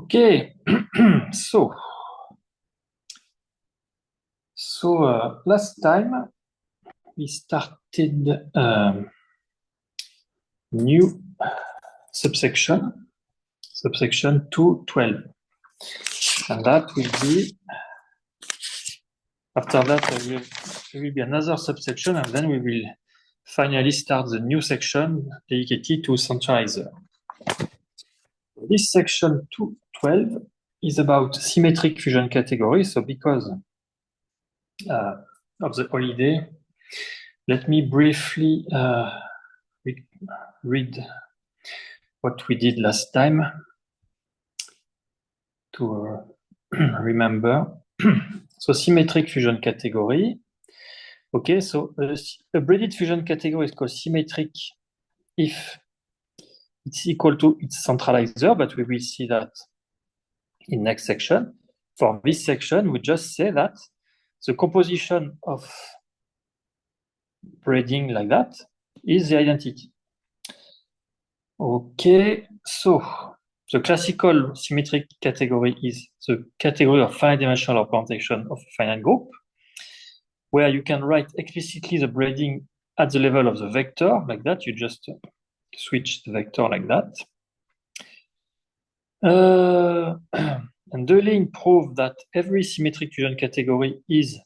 Okay, so last time we started new subsection, subsection 212, and that will be after that there will be another subsection, and then we will finally start the new section dedicated to centralizer. This section 212 is about symmetric fusion category. So because of the holiday, let me briefly read what we did last time to remember. So symmetric fusion category. Okay, so a braided fusion category is called symmetric if it's equal to its centralizer, but we will see that in next section. For this section, we just say that the composition of braiding like that is the identity. Okay, so the classical symmetric category is the category of finite dimensional representation of a finite group, where you can write explicitly the braiding at the level of the vector, like that. You just switch the vector like that. And Deligne proved that every symmetric fusion category is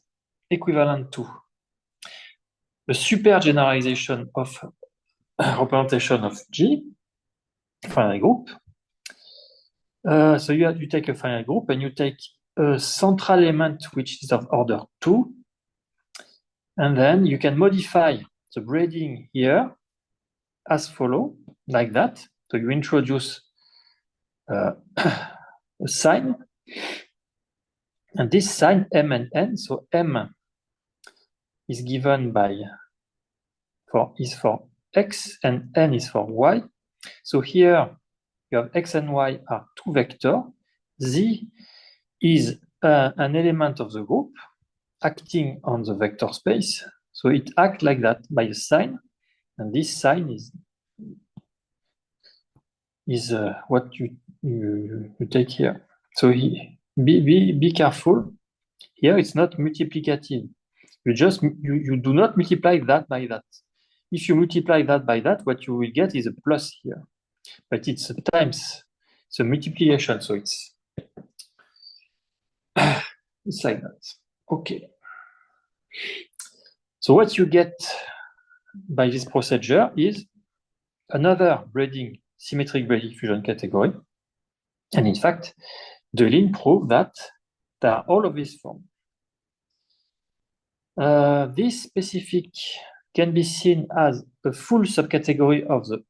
equivalent to a super generalization of representation of G, finite group. So you take a finite group and you take a central element which is of order 2, and then you can modify the braiding here as follow, like that. So you introduce a sign, and this sign M and N. So M is given by for X and N is for Y. So here you have X and Y are two vectors. Z is an element of the group acting on the vector space. So it acts like that by a sign, and this sign is what you take here. So be careful. Here it's not multiplicative. You do not multiply that by that. If you multiply that by that, what you will get is a plus here. But it's times the multiplication, so it's like that. Okay. So what you get by this procedure is another symmetric braiding fusion category. And in fact, Deligne proved that there are all of these forms. This specific can be seen as a full subcategory of the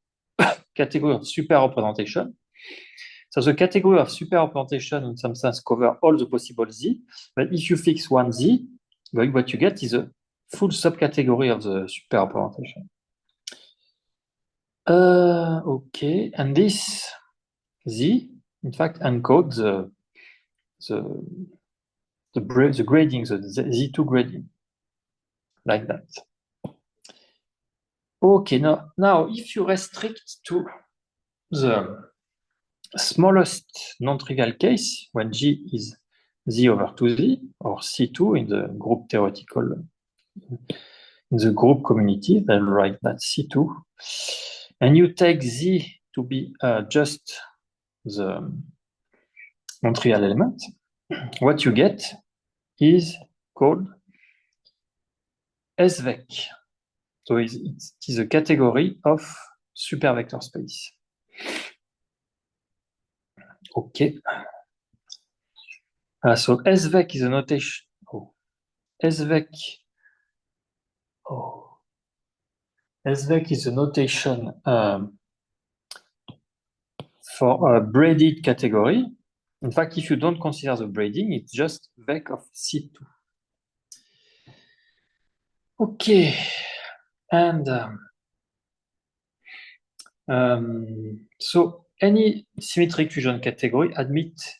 category of superrepresentation. So the category of superrepresentation in some sense covers all the possible Z, but if you fix one Z, what you get is a full subcategory of the superrepresentation. Okay, and this Z, in fact, encodes the grading, the Z2 grading, like that. Okay, now if you restrict to the smallest non-trivial case, when G is Z over 2Z, or C2 in the group theoretical, in the group community, they'll write that C2, and you take Z to be just the non-trivial element, what you get is called SVEC. So it is a category of supervector space. Okay. So SVEC is a notation. SVEC. SVEC is a notation for a braided category. In fact, if you don't consider the braiding, it's just VEC of C2. Okay. And so any symmetric fusion category admits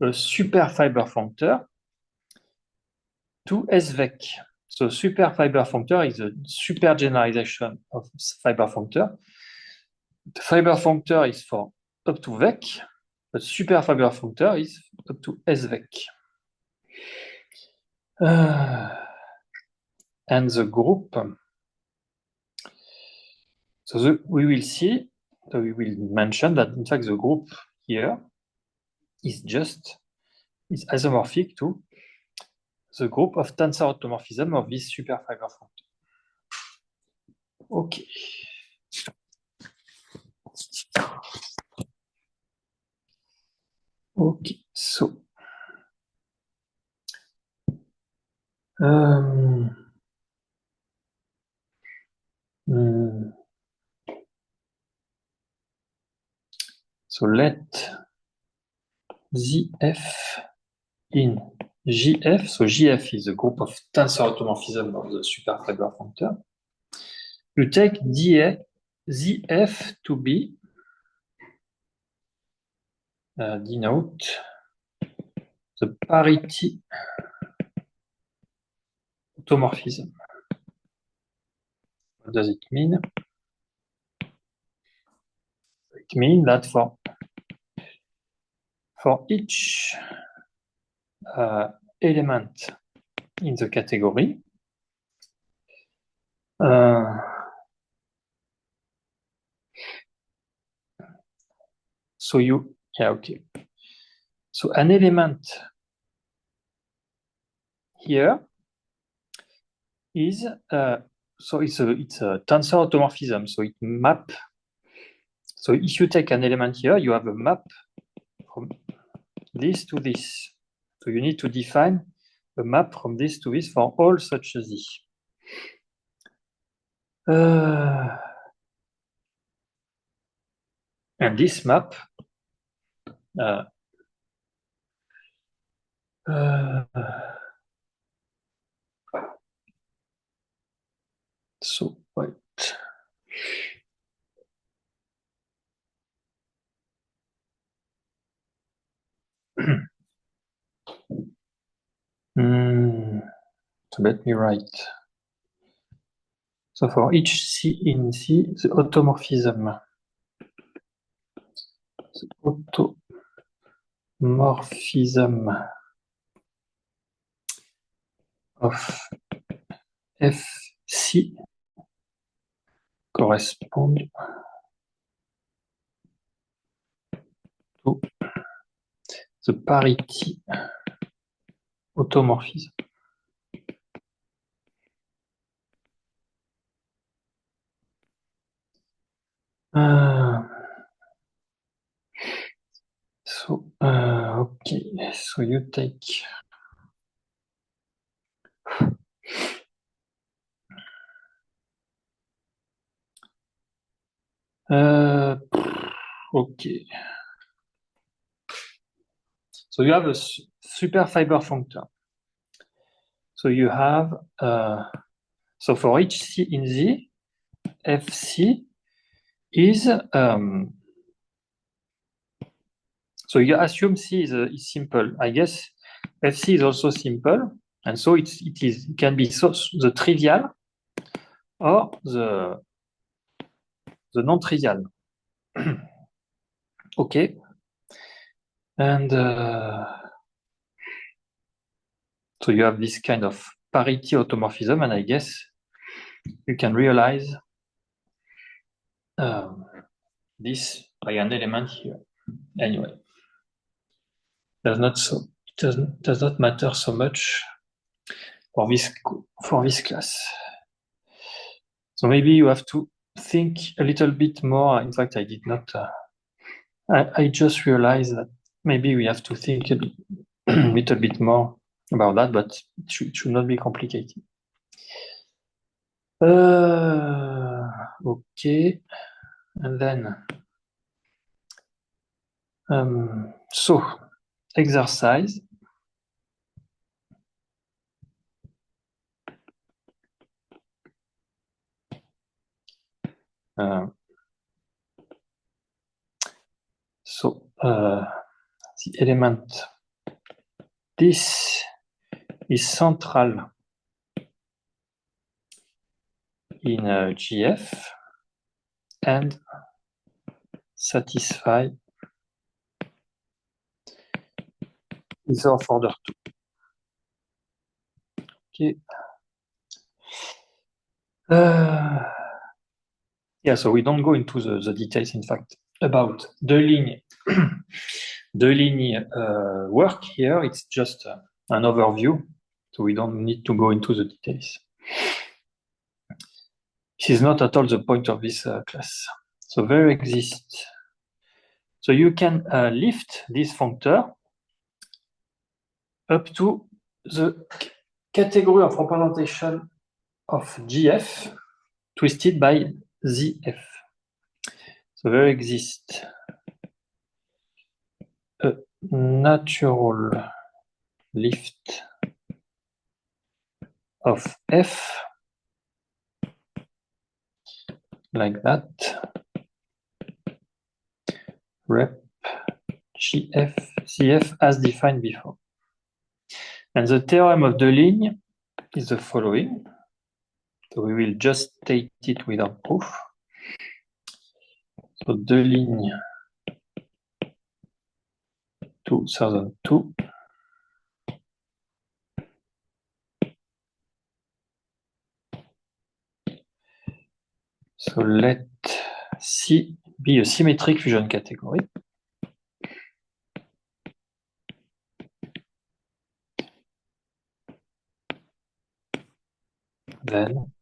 a super fiber functor to SVEC. So super fiber functor is a super generalization of fiber functor. The fiber functor is for up to VEC, the super fiber functor is up to SVEC. And the group, so we will see, so we will mention that in fact the group here is isomorphic to the group of tensor automorphism of this super fiber functor. Okay. Okay, so so let ZF in GF, so GF is a group of tensor automorphism of the super fiber functor. You take ZF to be denote the parity automorphism. What does it mean? It means that for each element in the category, so an element here is so it's a tensor automorphism. So it map. So if you take an element here, you have a map from this to this. So you need to define a map from this to this for all such Z. And this map so wait. So let me write. So for each C in C, the automorphism of FC correspond to the parity automorphism. Okay, so you take okay. So you have a super fiber functor. So you have so for each C in Z, FC is so you assume C is simple. I guess FC is also simple, and so it can be the trivial or the non-trivial. Okay, and so you have this kind of parity automorphism, and I guess you can realize this by an element here. Anyway, does not matter so much for this class. So maybe you have to think a little bit more. In fact, I did not. I just realized that maybe we have to think a little bit more about that, but it should not be complicated. Okay, and then so exercise. So the element, this is central in GF and satisfy is of order 2. Okay. Yeah, so we don't go into the details, in fact, about the ligne, the ligne work here. It's just an overview, so we don't need to go into the details. This is not at all the point of this class. So there exists. So you can lift this functor up to the category of representation of GF twisted by ZF. So there exists a natural lift of F like that, rep GF CF as defined before. And the theorem of the ligne is the following. So we will just state it without proof. So de ligne 2002. So let C be a symmetric fusion category. Then,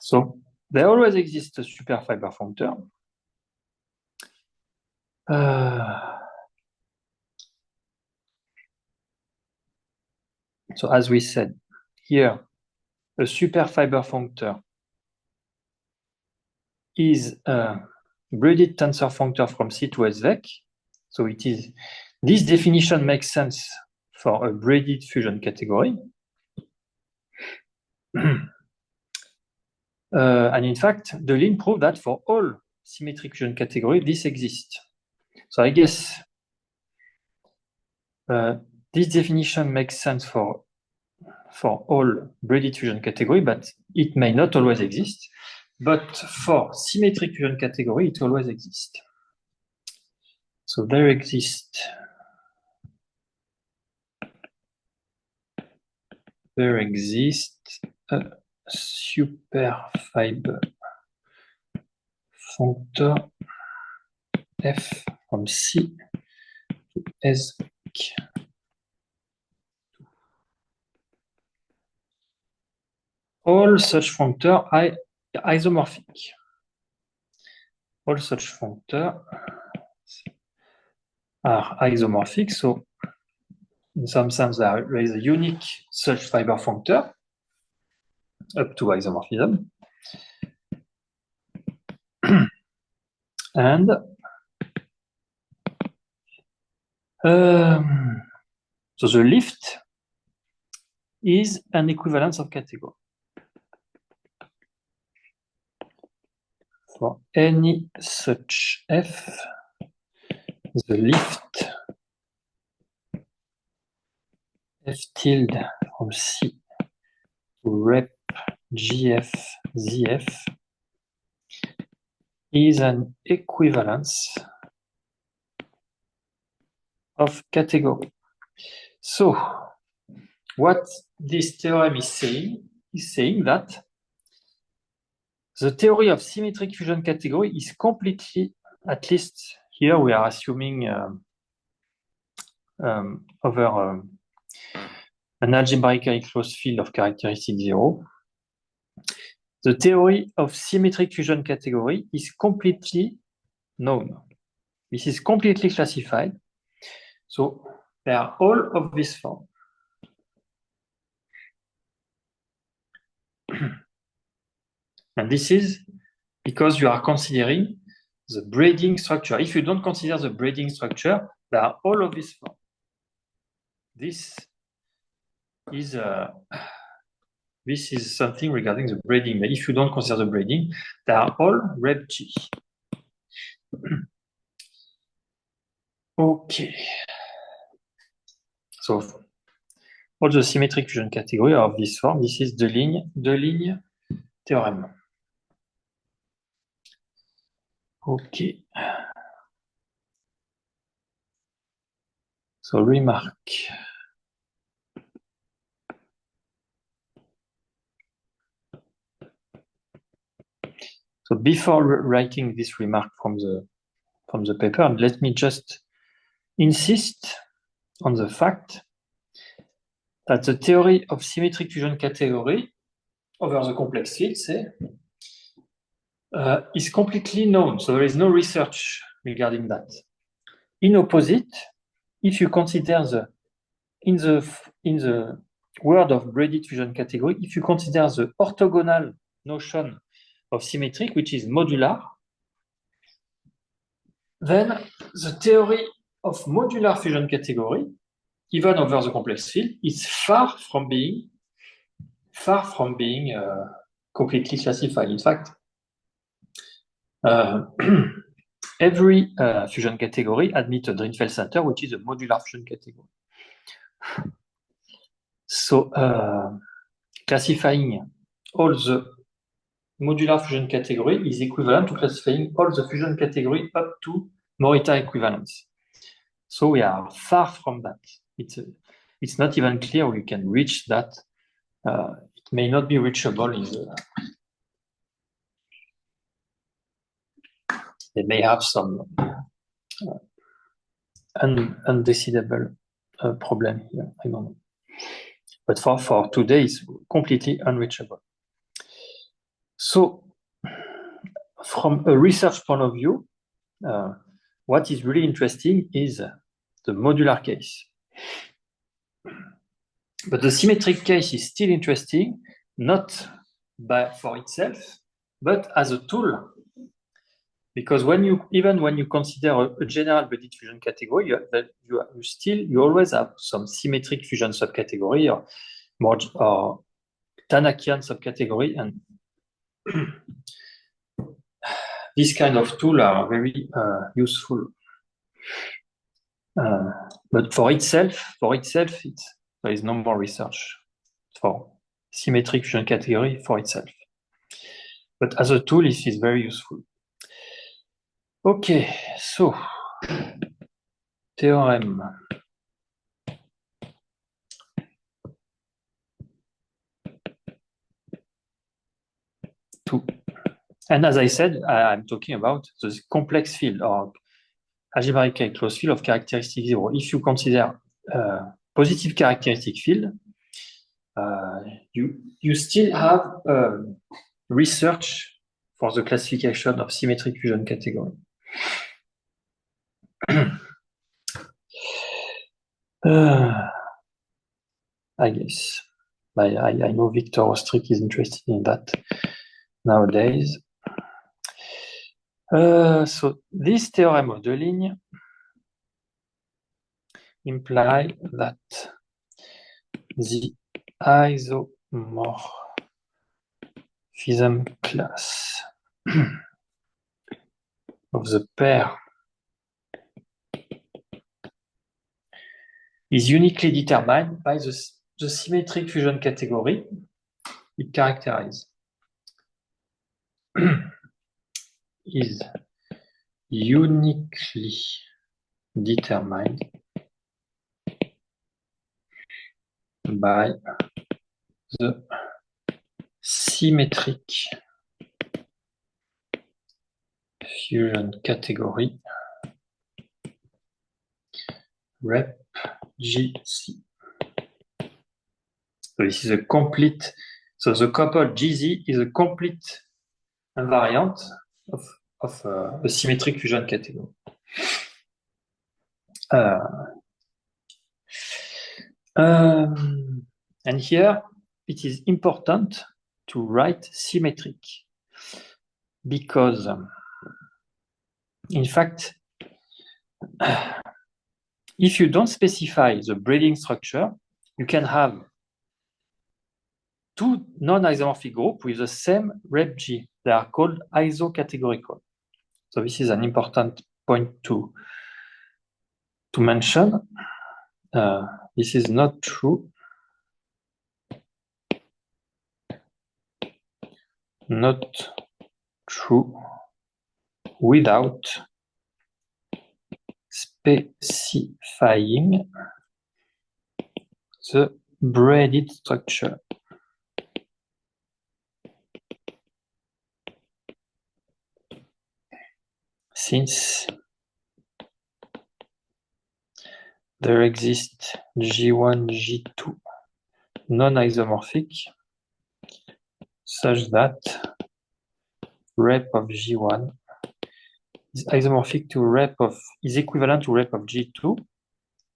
so there always exists a superfiber functor. So as we said, here, a superfiber functor is a braided tensor functor from C to SVEC. So it is, this definition makes sense for a braided fusion category. And in fact, the ligne proved that for all symmetric fusion category, this exists. So I guess this definition makes sense for all braided fusion category, but it may not always exist. But for symmetric fusion category, it always exists. So there exists a superfiber functor F from C to S. All such functors are isomorphic. All such functors are isomorphic, so in some sense there is a unique such fiber functor up to isomorphism. And so the lift is an equivalence of category. For any such F, the lift F tilde from C to rep GF ZF is an equivalence of category. So what this theorem is saying that the theory of symmetric fusion category is completely, at least here we are assuming over an algebraically closed field of characteristic 0. The theory of symmetric fusion category is completely known. This is completely classified. So they are all of this form. And this is because you are considering the braiding structure. If you don't consider the braiding structure, they are all of this form. This is something regarding the braiding. But if you don't consider the braiding, they are all rep G. Okay. So all the symmetric fusion category are of this form. This is the ligne theorem. Okay. So remark. So before writing this remark from the paper, let me just insist on the fact that the theory of symmetric fusion category over the complex field, say, is completely known. So there is no research regarding that. In opposite, if you consider in the word of braided fusion category, if you consider the orthogonal notion of symmetric, which is modular, then the theory of modular fusion category, even over the complex field, is far from being completely classified. In fact, every fusion category admits a Drinfeld center, which is a modular fusion category. So classifying all the modular fusion category is equivalent to classifying all the fusion category up to Morita equivalence. So we are far from that. It's not even clear we can reach that. It may not be reachable in the. They may have some undecidable problem here. I don't know. But for today, it's completely unreachable. So, from a research point of view, what is really interesting is the modular case. But the symmetric case is still interesting, not for itself, but as a tool. Because even when you consider a general braided fusion category, you always have some symmetric fusion subcategory or Tanakian subcategory, and these kind of tools are very useful. But for itself, there is no more research for symmetric fusion category for itself. But as a tool, it is very useful. Okay, so theorem. Two. And as I said, I'm talking about the complex field or algebraically closed field of characteristic zero. If you consider positive characteristic field, you still have research for the classification of symmetric fusion category. I guess. I know Victor Ostrick is interested in that nowadays. So this theorem of Deligne implies that the isomorphism class of the pair is uniquely determined by the symmetric fusion category it characterizes. Is uniquely determined by the symmetric fusion category rep GC. So this is a complete, so the couple GZ is a complete invariant of a symmetric fusion category. And here it is important to write symmetric because, in fact, if you don't specify the braiding structure, you can have two non-isomorphic groups with the same rep G. They are called isocategorical. So this is an important point to mention. This is not true. Not true without specifying the braided structure. Since there exists G1, G2 non-isomorphic, such that rep of G1 is isomorphic to rep of, is equivalent to rep of G2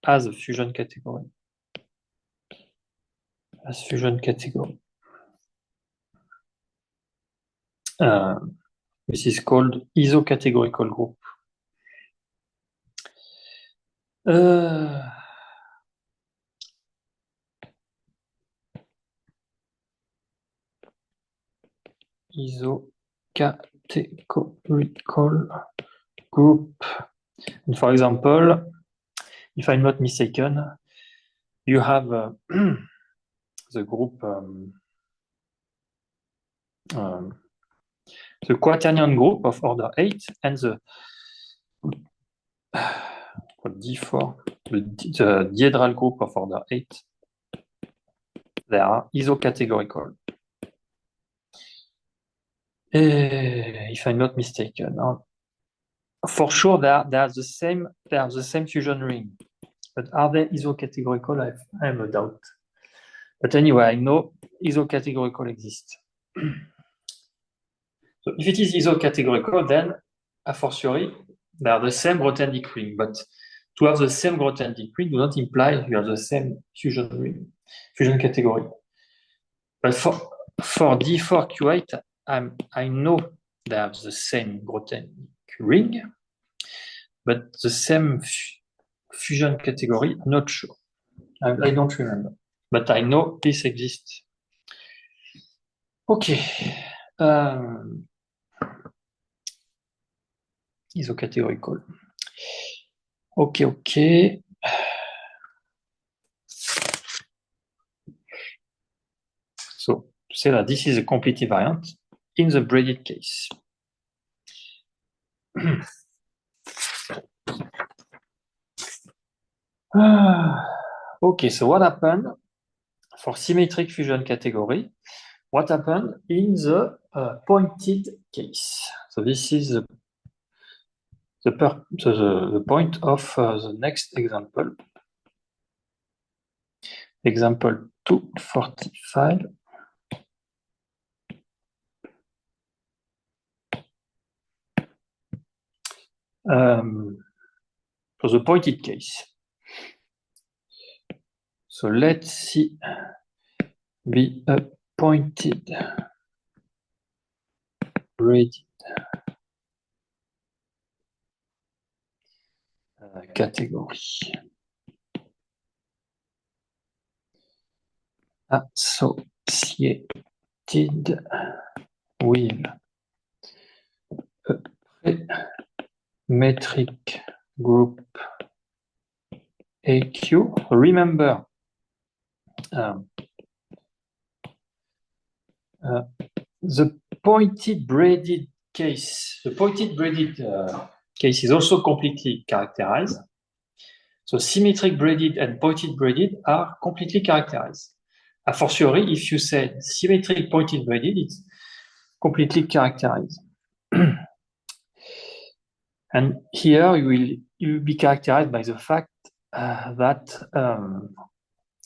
as a fusion category. As fusion category. This is called isocategorical group. Isocategorical group. And for example, if I'm not mistaken, you have the group, the quaternion group of order 8 and the D4, the diedral group of order 8. They are isocategorical. If I'm not mistaken, for sure they are the same fusion ring, but are they isocategorical? I have a doubt. But anyway, I know isocategorical exists. So if it is isocategorical, then a fortiori they are the same Grothendieck ring. But to have the same Grothendieck ring do not imply you have the same fusion ring, fusion category. But for D4 Q8, I know they have the same Grothendieck ring, but the same fusion category, I'm not sure. I don't remember, but I know this exists. Okay. Isocategorical. Okay. So to say that this is a complete invariant in the braided case. Okay, so what happened for symmetric fusion category? What happened in the pointed case? So this is the point of the next example. Example 245. For the pointed case. So let's see be a pointed braided category. Associated with a metric group AQ. Remember, the pointed braided case, case is also completely characterized. So symmetric braided and pointed braided are completely characterized. A fortiori, if you say symmetric pointed braided, it's completely characterized. And here you will be characterized by the fact that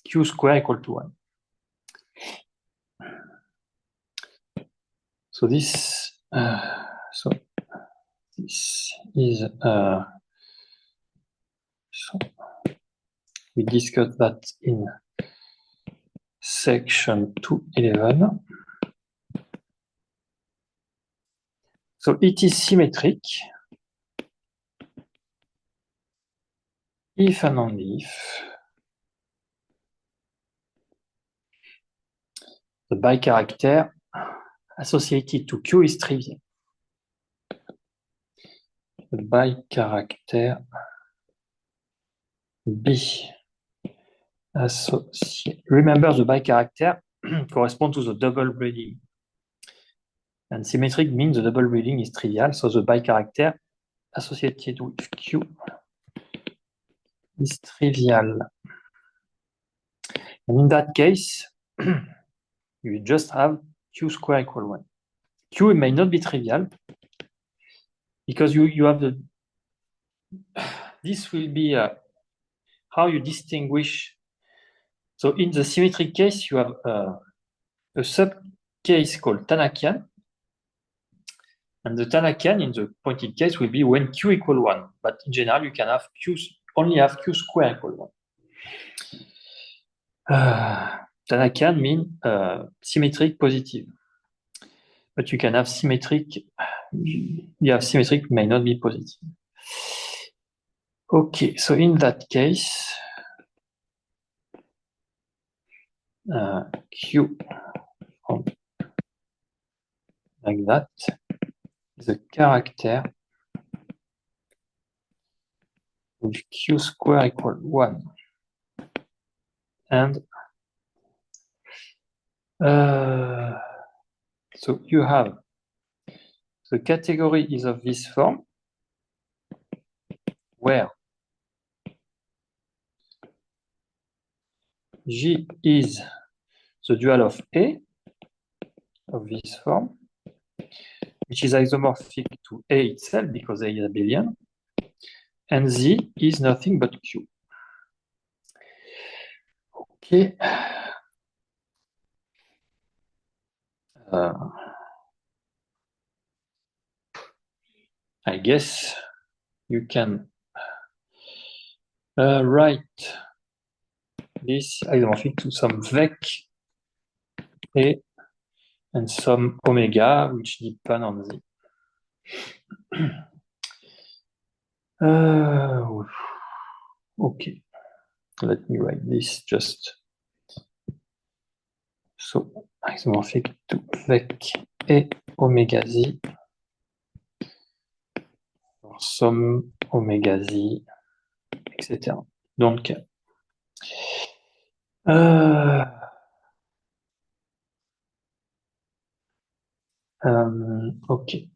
Q square equal to 1. So this is so we discussed that in section 211. So it is symmetric if and only if the bicharacter associated to Q is trivial. The bicharacter B associated. Remember, the bicharacter corresponds to the double braiding. And symmetric means the double braiding is trivial, so the bicharacter associated with Q is trivial. And in that case, you just have q square equal 1. Q may not be trivial because you have the. This will be how you distinguish. So in the symmetric case, you have a subcase called Tanakian. And the Tanakian in the pointed case will be when q equal 1. But in general, you can have only have q square equal 1. Tanakian means symmetric positive. But you can have symmetric, symmetric may not be positive. Okay, so in that case, q like that is a character with q square equal 1. And so you have the category is of this form where G is the dual of A of this form, which is isomorphic to A itself because A is abelian, and Z is nothing but Q. Okay. I guess you can write this isomorphic to some vec A and some omega which depend on Z. Okay, let me write this just so isomorphic to vec A omega Z for some omega Z, etc. Donc, ok.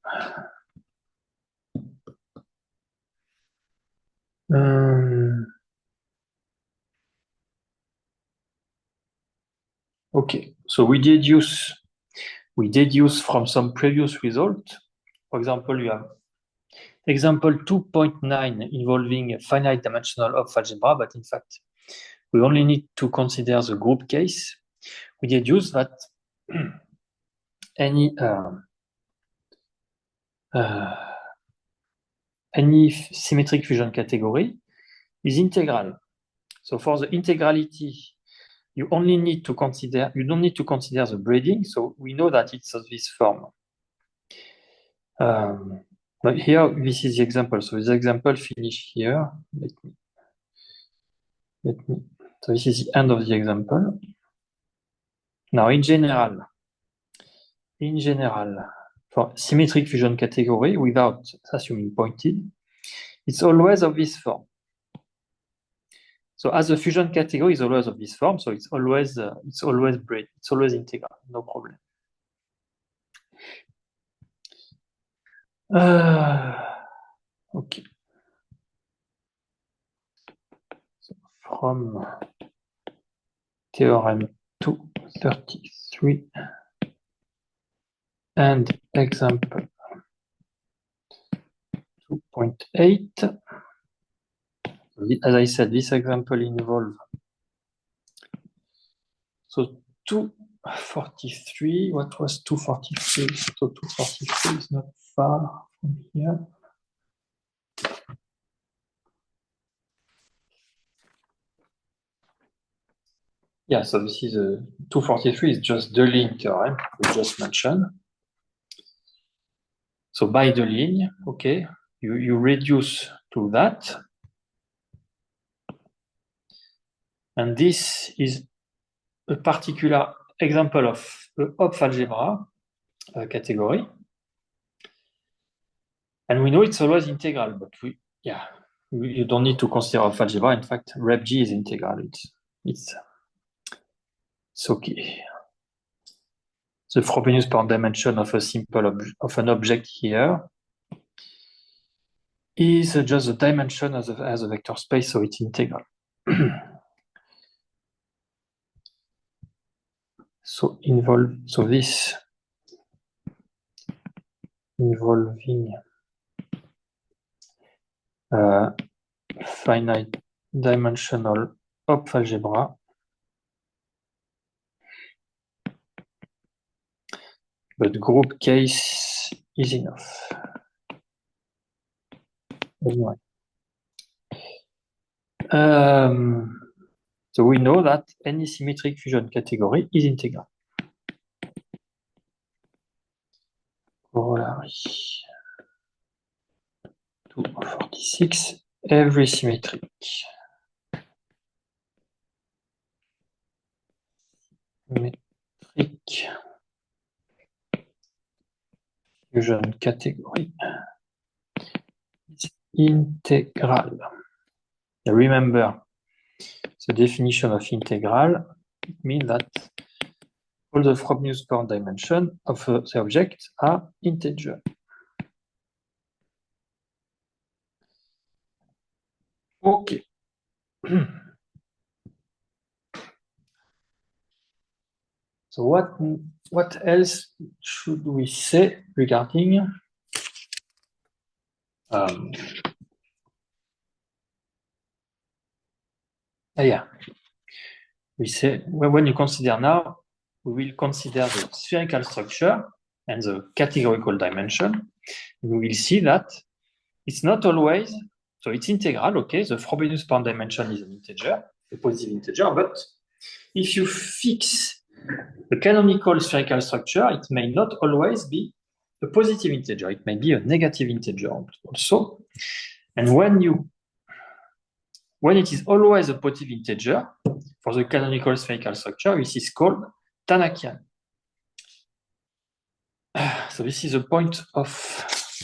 Okay, so we deduce from some previous result. For example, you have example 2.9 involving a finite dimensional Hopf algebra, but in fact, we only need to consider the group case. We deduce that any symmetric fusion category is integral. So for the integrality, you don't need to consider the braiding, so we know that it's of this form. But here, this is the example. So this example finish here. So this is the end of the example. Now, in general, for symmetric fusion category without assuming pointed, it's always of this form. So as a fusion category is always of this form, so it's always braid, it's always integral, no problem. Okay. So from theorem 233 and example 2.8. As I said, this example involves so 243. What was 243? So 243 is not far from here. Yeah, so this is 243 is just the line theorem we just mentioned. So by the line, okay, you reduce to that. And this is a particular example of the Hopf algebra category. And we know it's always integral, but you don't need to consider Hopf algebra. In fact, rep G is integral. It's okay. The Frobenius per dimension of an object here is just the dimension as a vector space, so it's integral. So this involving finite dimensional Hopf algebra but group case is enough. Anyway. So we know that any symmetric fusion category is integral. Corollary 246, every symmetric fusion category is integral. Remember the definition of integral. It means that all the Frobenius-Born dimensions of the object are integer. Okay. So what else should we say regarding we say when you consider now, we will consider the spherical structure and the categorical dimension. We will see that it's not always, so it's integral, okay, the Frobenius-Born dimension is an integer, a positive integer, but if you fix the canonical spherical structure, it may not always be a positive integer, it may be a negative integer also. And when it is always a positive integer, for the canonical spherical structure, this is called Tanakian. So this is the point of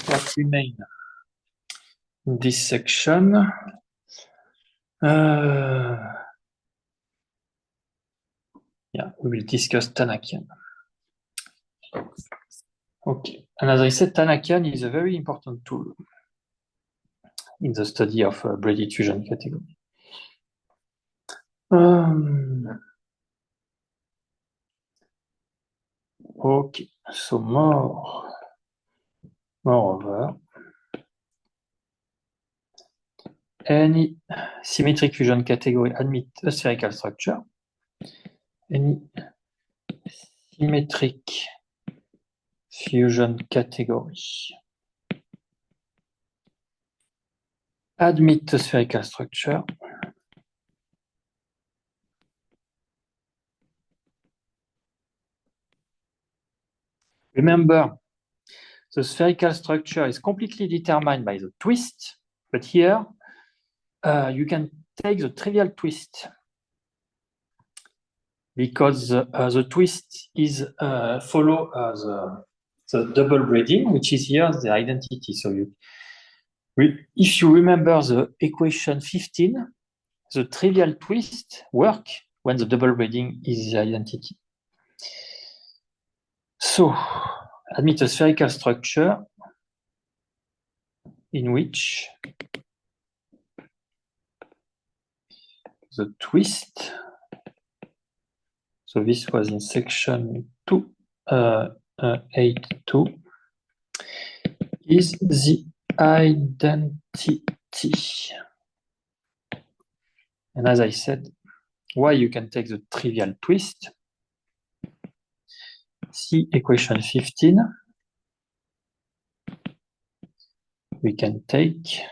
what remains in this section. We will discuss Tanakian. Okay, and as I said, Tanakian is a very important tool in the study of braided fusion category. Okay, so moreover, any symmetric fusion category admit a spherical structure. Any symmetric fusion category admit a spherical structure. Remember, the spherical structure is completely determined by the twist, but here you can take the trivial twist because the twist is follow the double braiding, which is here the identity. So if you remember the equation 15, the trivial twist work when the double braiding is the identity. So admit a spherical structure in which the twist, so this was in section 282, is the identity. And as I said, why you can take the trivial twist? See equation 15. We can take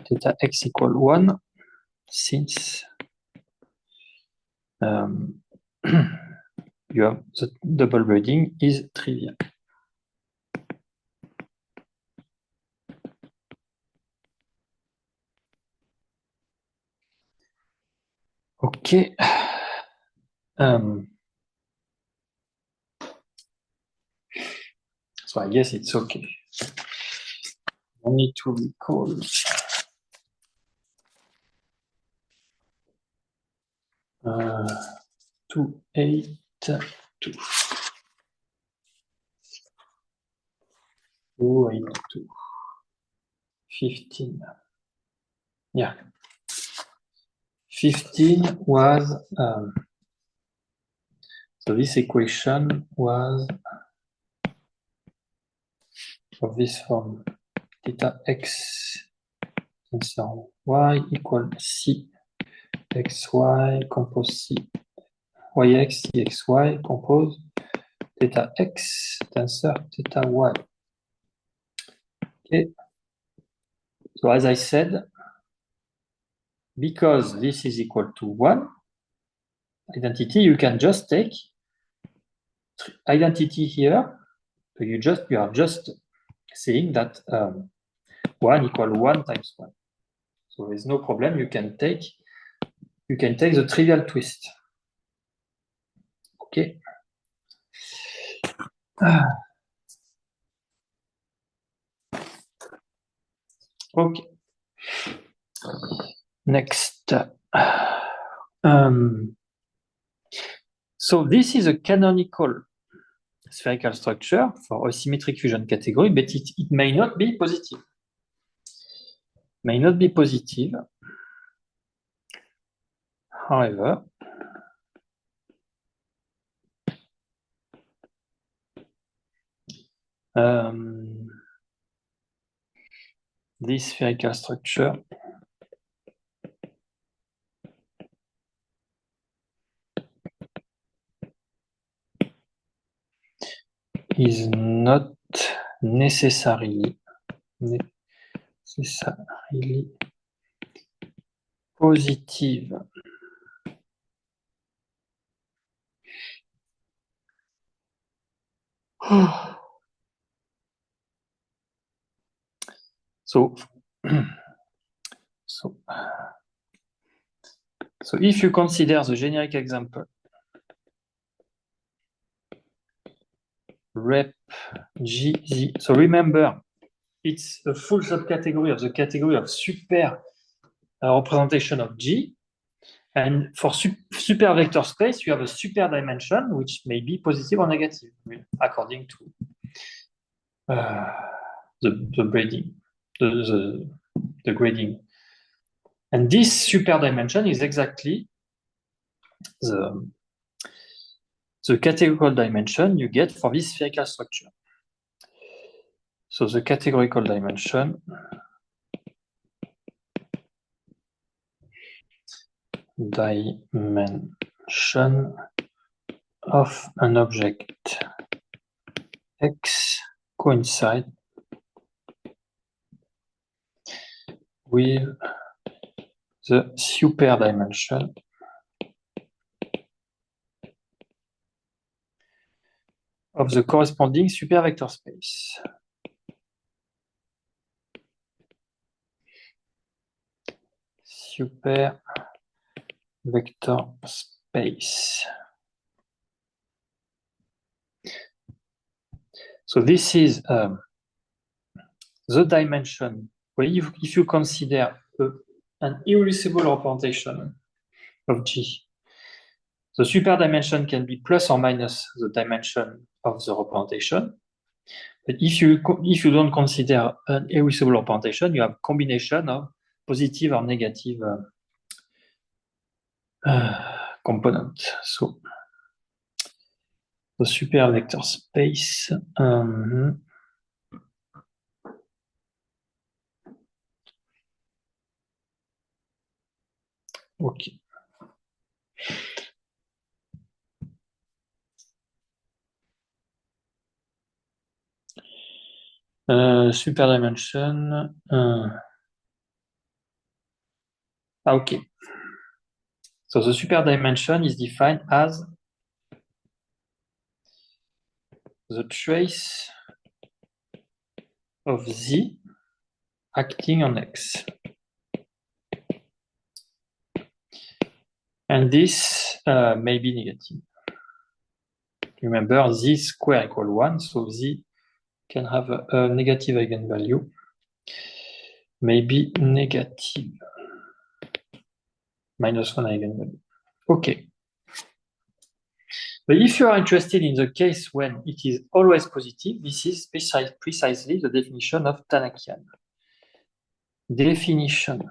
theta x equal 1 since you have the double braiding is trivial. Okay. So I guess it's okay. I need to recall. 282. 282. 15. Yeah. 15 was, so this equation was of this form, theta x tensor y equal c xy compose c yx cxy compose theta x tensor theta y. Okay. So as I said, because this is equal to 1 identity, you can just take identity here. So you are just saying that 1 equal 1 times 1. So there's no problem. You can take the trivial twist. Okay. Okay. Next. So this is a canonical spherical structure for a symmetric fusion category, but it may not be positive. May not be positive. However, this spherical structure is not necessarily positive. So if you consider the generic example, rep GZ, so remember, it's a full subcategory of the category of super representation of G. And for super vector space, you have a super dimension, which may be positive or negative, according to the grading, the grading. And this super dimension is exactly the categorical dimension you get for this spherical structure. So the categorical dimension of an object X coincide with the super dimension of the corresponding super vector space. Super vector space. So this is the dimension. Well, if you consider an irreducible representation of G, the super dimension can be plus or minus the dimension of the representation. But if you don't consider an irreducible representation, you have a combination of positive or negative component. So the super vector space. Okay. Super dimension. Okay. So the super dimension is defined as the trace of Z acting on X. And this may be negative. Remember, Z square equal 1, so Z can have a negative eigenvalue, maybe negative, -1 eigenvalue. Okay. But if you are interested in the case when it is always positive, this is precisely the definition of Tanakian. definition.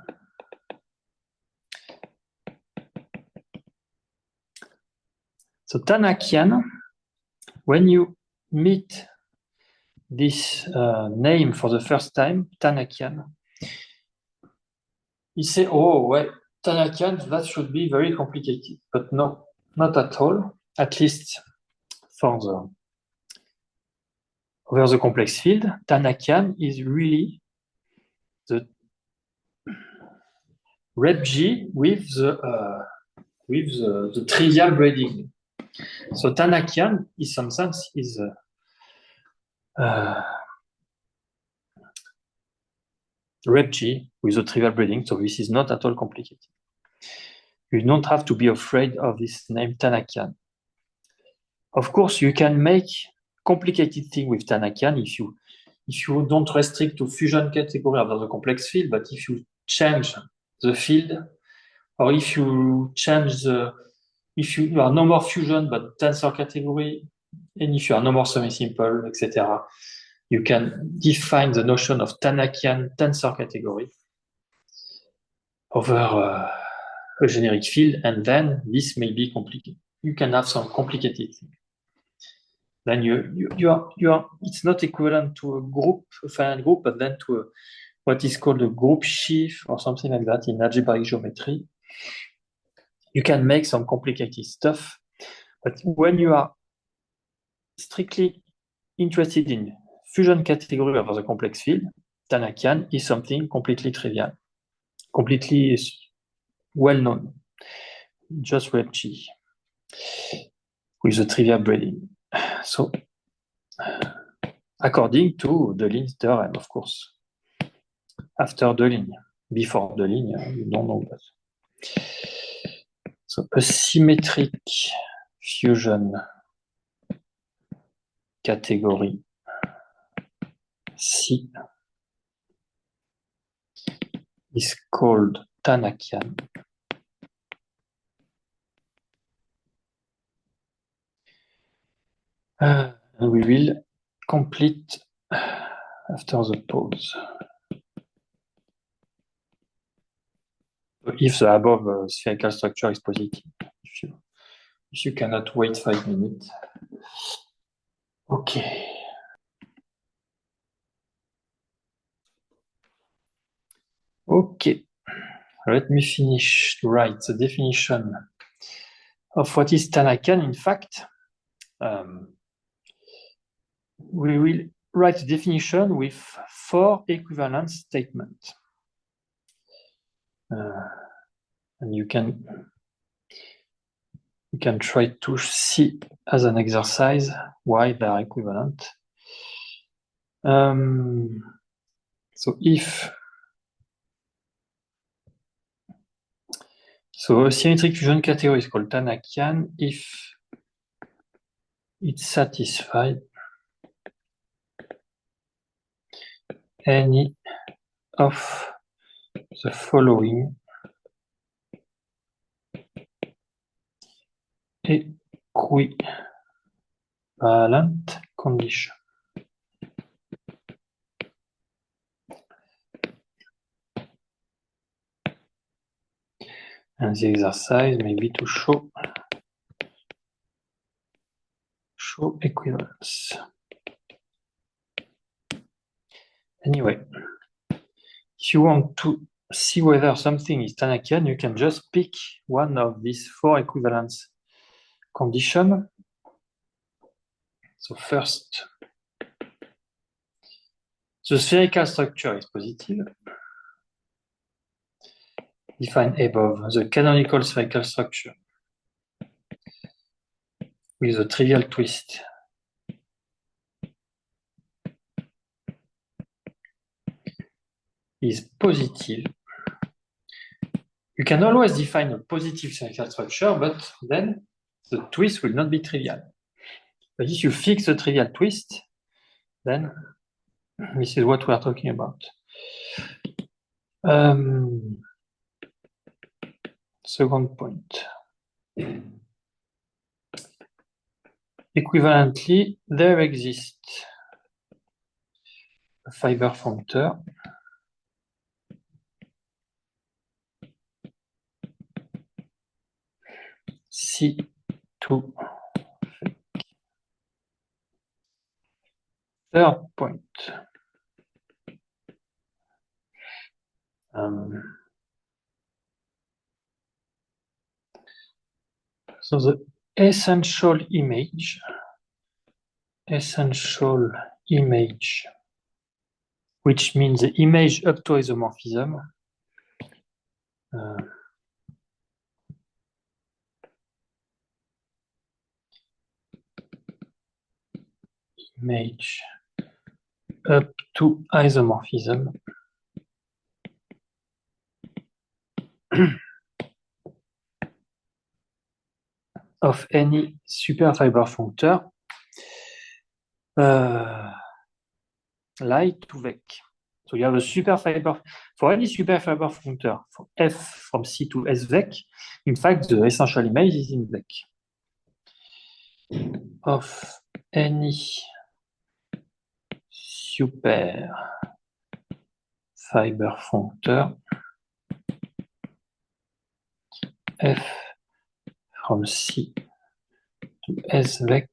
So Tanakian, when you meet this name for the first time, Tanakian, you say, oh, well, Tanakian, that should be very complicated. But no, not at all, at least for the over the complex field. Tanakian is really the rep G with the trivial braiding. So Tanakian is sometimes is rep G with the trivial braiding. So this is not at all complicated. You don't have to be afraid of this name Tanakian. Of course, you can make complicated thing with Tanakian if you don't restrict to fusion category of the complex field, but if you change the field, or if you change if you are no more fusion but tensor category, and if you are no more semi-simple, etc., you can define the notion of Tanakian tensor category over a generic field, and then this may be complicated. You can have some complicated thing. Then it's not equivalent to a group, a finite group, but then to what is called a group sheaf or something like that in algebraic geometry. You can make some complicated stuff, but when you are strictly interested in fusion category of the complex field, Tanakian is something completely trivial, completely well-known, just rep G with the trivial braiding. So, according to Deligne's theorem, of course. After Deligne, before Deligne, you don't know that. So, a symmetric fusion category C is called Tanakian. And we will complete after the pause. If the above spherical structure is positive, if you cannot wait 5 minutes. Okay. Okay. Let me finish to write the definition of what is Tanakian. In fact, we will write the definition with 4 equivalence statements. And you can try to see as an exercise why they are equivalent. So a symmetric fusion category is called Tanakian if it satisfies any of the following equivalent conditions. And the exercise may be to show equivalence. Anyway, if you want to see whether something is Tanakian, you can just pick one of these 4 equivalence conditions. So first, the spherical structure is positive. Defined above, the canonical spherical structure with a trivial twist is positive. You can always define a positive spherical structure, but then the twist will not be trivial. But if you fix the trivial twist, then this is what we are talking about. Second point. Equivalently, there exists a fiber functor C2. Third point. So the essential image, which means the image up to isomorphism, image up to isomorphism of any superfiber functor lie to Vec. So you have a superfiber for any superfiber functor for f from C to S Vec. In fact, the essential image is in Vec of any superfiber functor f from C to S Vec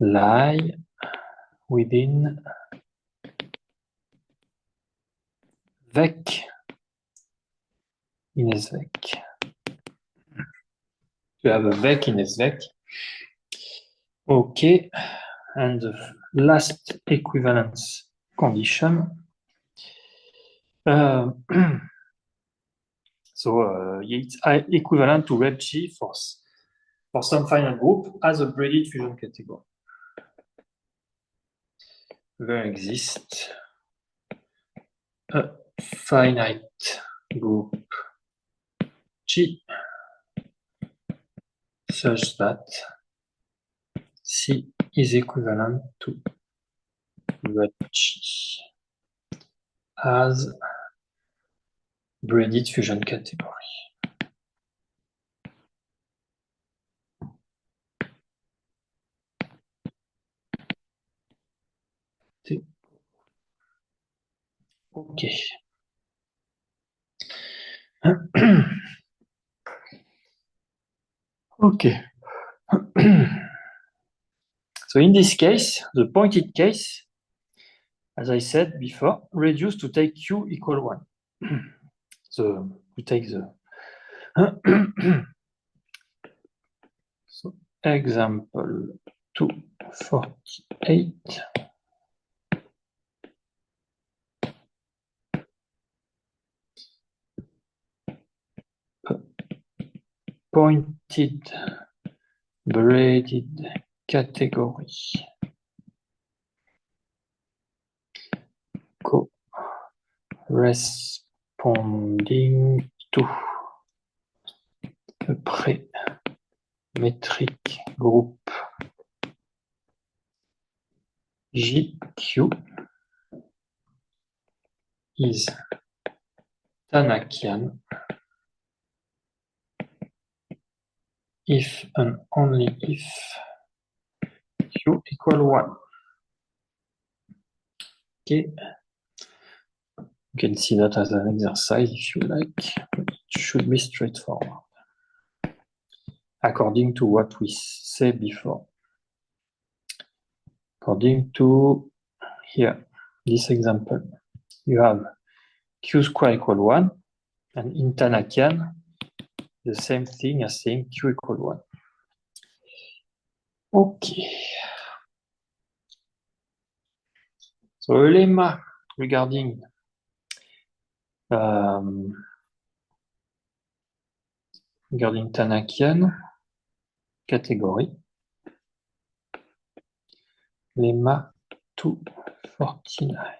lie within Vec in S Vec. You have a Vec in S Vec. Okay, and the last equivalence condition. So it's equivalent to rep G for some finite group as a braided fusion category. There exists a finite group G such that C is equivalent to rep G as braided fusion category. Okay. Okay. So in this case, the pointed case, as I said before, reduce to take Q equal 1. So we take the so example 248. Pointed braided category corresponding to a pre-metric group GQ is Tanakian if and only if Q equal 1. Okay. You can see that as an exercise if you like. It should be straightforward. According to what we said before. According to here, this example, you have Q square equal 1, and in Tanakian, the same thing as saying Q equal 1. Okay. So a lemma regarding Tanakian category. Lemma 249.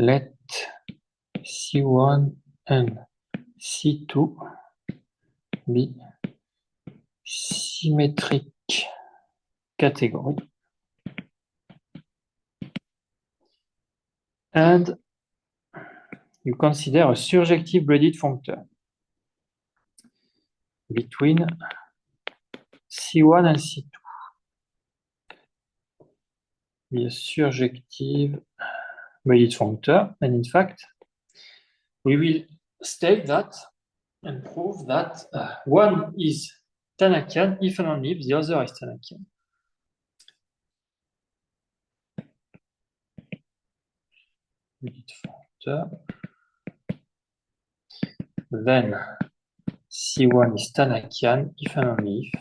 Let C1 and C2 be symmetric category. And you consider a surjective braided functor between C1 and C2. be a surjective braided functor. And in fact, we will state that and prove that one is Tanakian if and only if the other is Tanakian. Braided functor. Then C1 is Tanakian if and only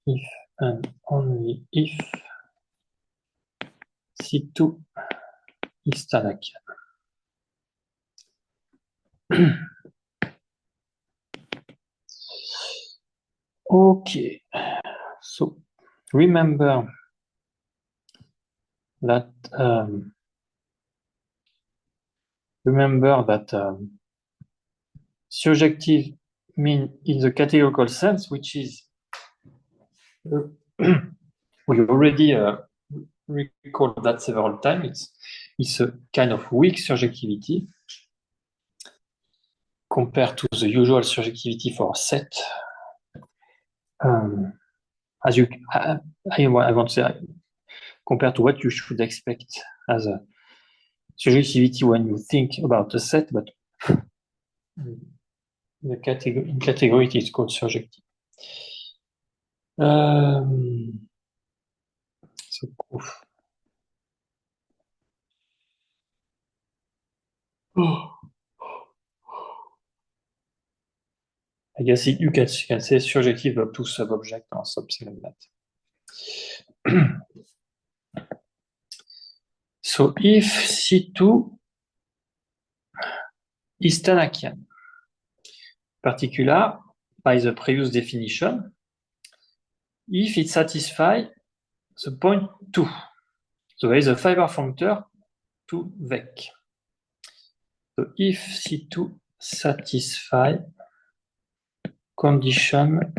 if and only if C2 is Tanakian. Okay, so remember that surjective mean in the categorical sense, which is we already recall that several times. It's a kind of weak surjectivity compared to the usual surjectivity for a set. As you, I want to say, compared to what you should expect as a surjectivity when you think about a set, but in category it is called surjective. So proof. I guess you can say surjective up to sub-object or something like that. So if C2 is Tanakian, in particular, by the previous definition, if it satisfies the point 2. So there is a fiber functor to vec. So if C2 satisfies condition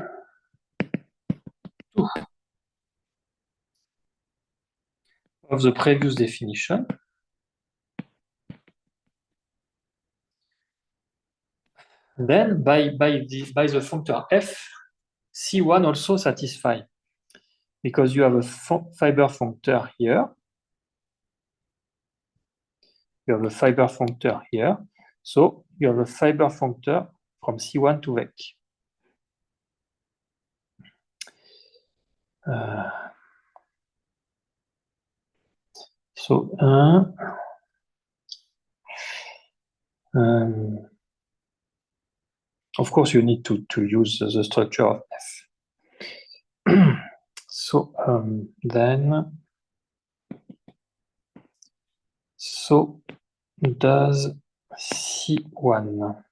2 of the previous definition, then by the functor f, C1 also satisfies, because you have a fiber functor here. You have a fiber functor here. So you have a fiber functor from C1 to vec. So of course you need to use the structure of F. So then so does C1.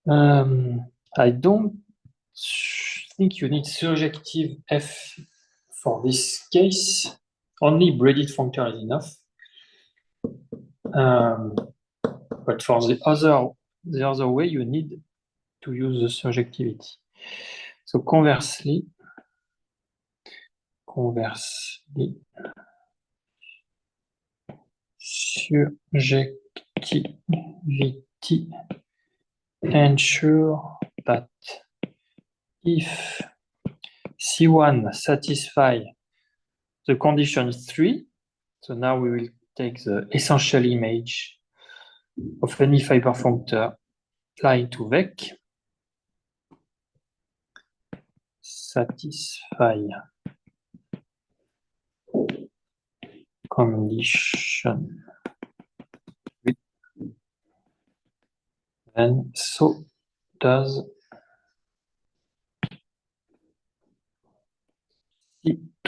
I don't think you need surjective F for this case. Only braided functor is enough. But for the other way, you need to use the surjectivity. So conversely, surjectivity ensure that if C1 satisfies the condition 3, so now we will take the essential image of any fiber functor applying to vec, satisfy condition, and so does C2.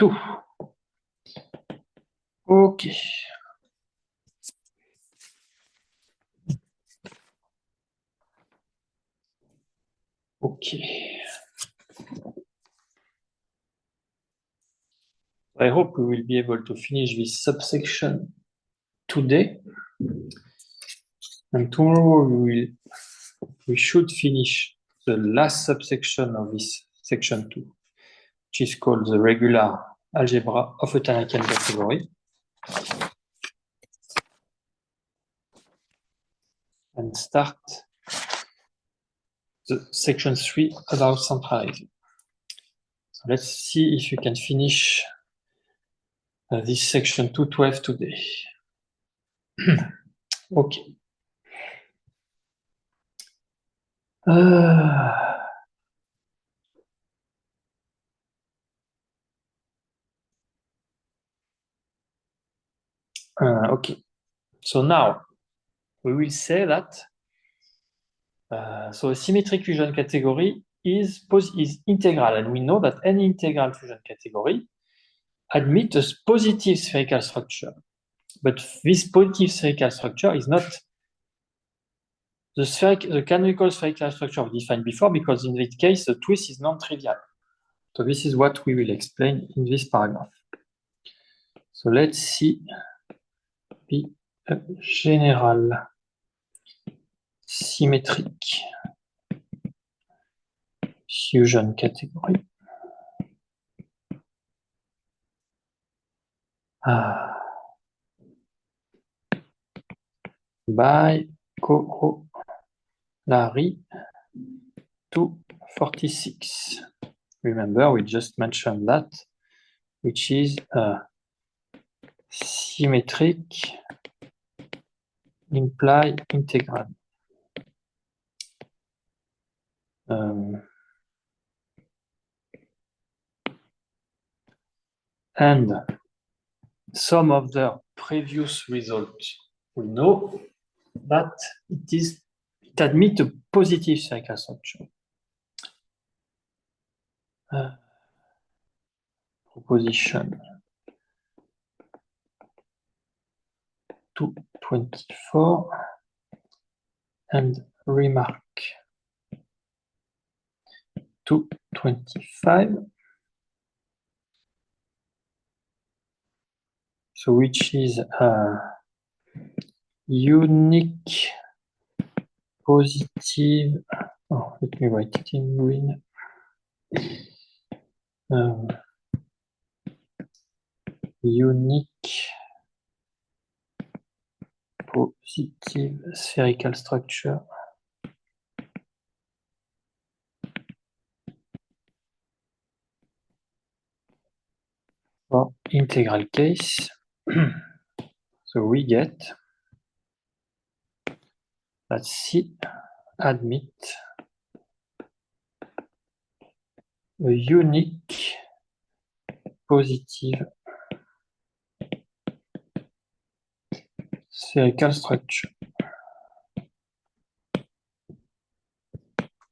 Okay. Okay. I hope we will be able to finish this subsection today. And tomorrow we should finish the last subsection of this section 2, which is called the regular algebra of a Tanakian category. And start the section 3 about centralizing. So let's see if you can finish this section 212 today. Okay. Okay. So now we will say that so a symmetric fusion category is integral, and we know that any integral fusion category admits a positive spherical structure. But this positive spherical structure is not the canonical spherical structure we defined before, because in that case, the twist is non-trivial. So this is what we will explain in this paragraph. So let's see the general symmetric fusion category. By Corollary 246. Remember, we just mentioned that, which is a symmetric imply integral. And some of the previous results, we know that it admits a positive spherical structure. Proposition 224 and remark 225. So which is a unique positive, let me write it in green. Unique positive spherical structure for integral case. So we get that C admit a unique positive spherical structure.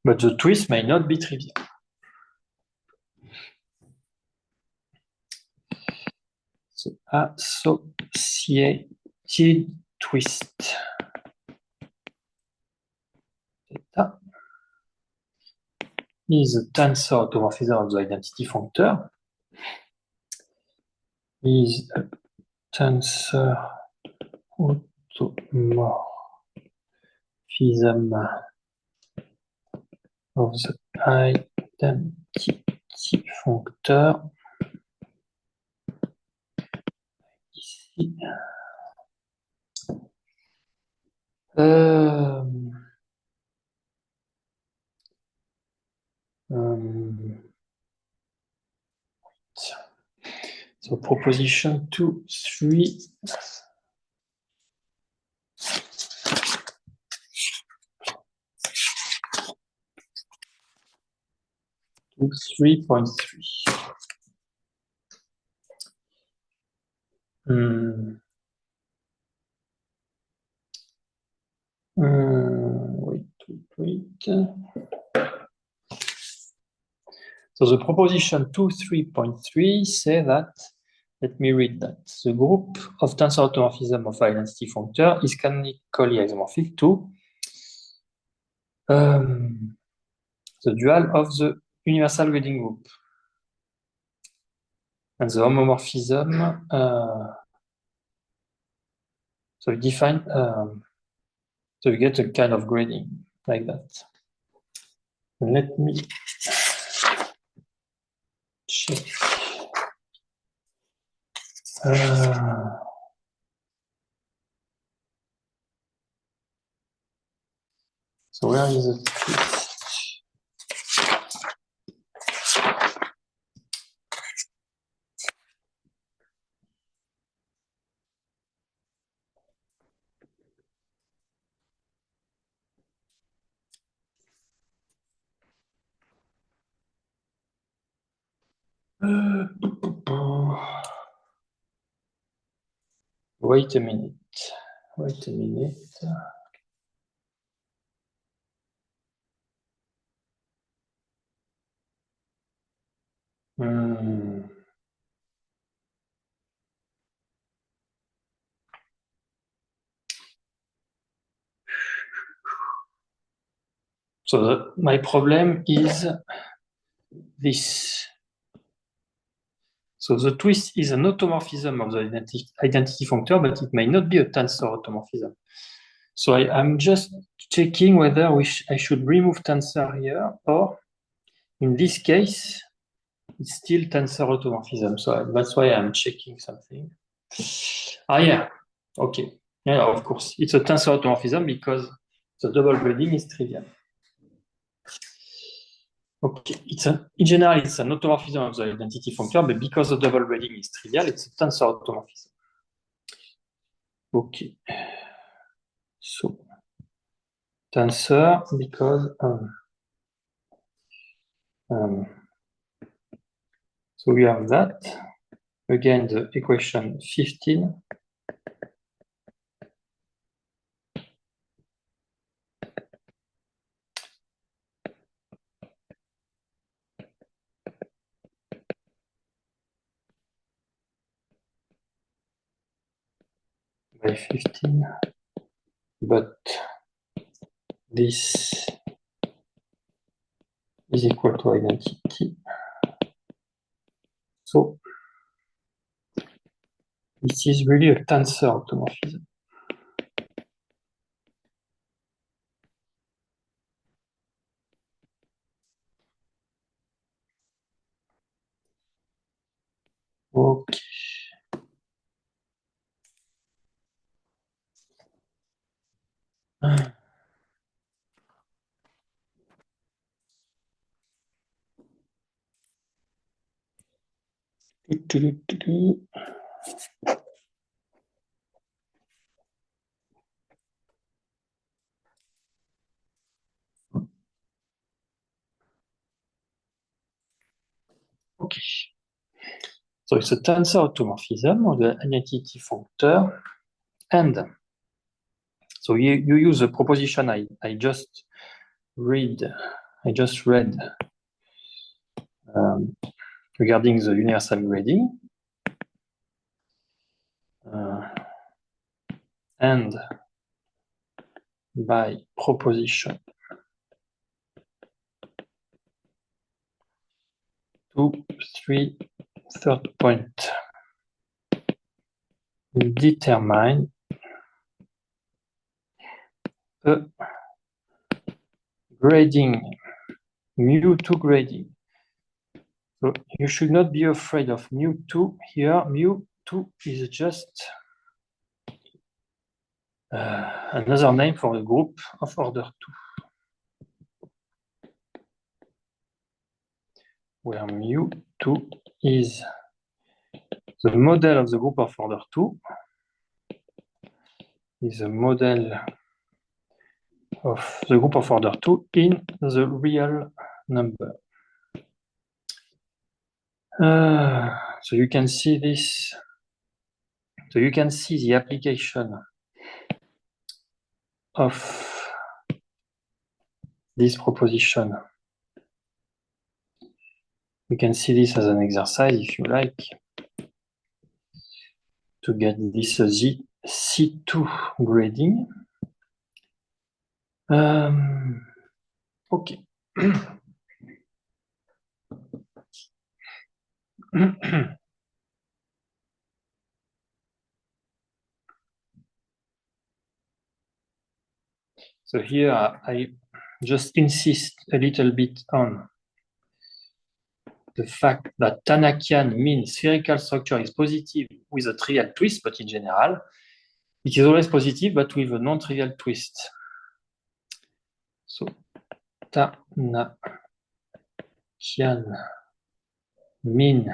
But the twist may not be trivial. So associated twist theta is a tensor automorphism of the identity functor. Is a tensor automorphism of the identity functor. Ici. So proposition 2, 3. 3.3. Wait. So the proposition 2.3.3 say that, let me read that. The group of tensor automorphism of identity functor is canonically isomorphic to the dual of the universal grading group. And the homomorphism, so you define, so you get a kind of grading like that. Let me check. So where is the twist? Wait a minute. Wait a minute. So my problem is this. So the twist is an automorphism of the identity functor, but it may not be a tensor automorphism. So I'm just checking whether I should remove tensor here, or in this case, it's still tensor automorphism. So that's why I'm checking something. Yeah. Okay. Yeah, of course. It's a tensor automorphism because the double grading is trivial. Okay. In general, it's an automorphism of the identity functor, but because the double grading is trivial, it's a tensor automorphism. Okay. So tensor because so we have that. Again, the equation 15. By 15, but this is equal to identity. So this is really a tensor automorphism. Okay. Okay. So it's a tensor automorphism of the identity functor, and so you use the proposition I just read regarding the universal grading, and by proposition 2, 3, third point, determine a grading, mu2 grading. So you should not be afraid of mu2 here. Mu2 is just another name for a group of order 2, where mu2 is the model of the group of order 2, is a model of the group of order 2 in the real number. So you can see this. So you can see the application of this proposition. You can see this as an exercise if you like to get this C2 grading. Okay. So here I just insist a little bit on the fact that Tanakian mean spherical structure is positive with a trivial twist, but in general, it is always positive, but with a non-trivial twist. So Tanakian mean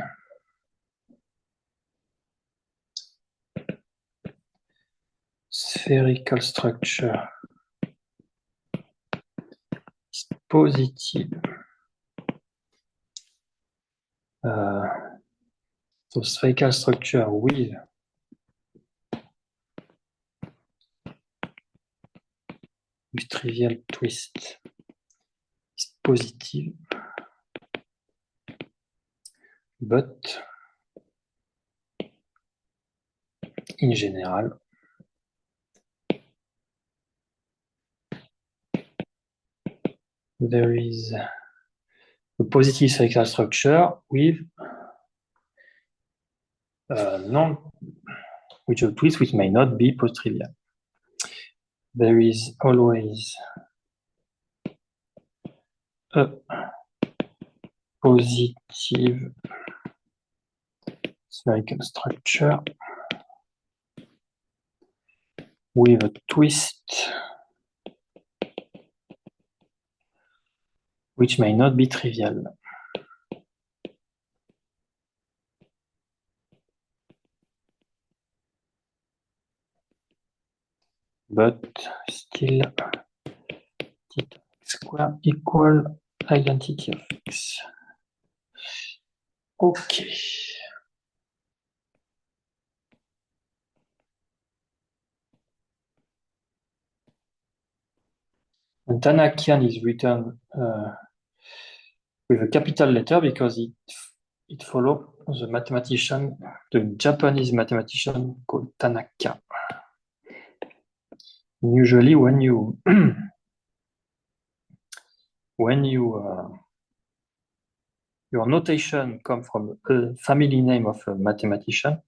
spherical structure is positive So spherical structure with trivial twist is positive, but in general, there is a positive spherical structure with which a twist which may not be post-trivial. There is always a positive spherical structure with a twist which may not be trivial. But still theta square equal identity of x. Okay. And Tanakian is written with a capital letter because it follows the Japanese mathematician called Tanaka. Usually when you your notation comes from a family name of a mathematician,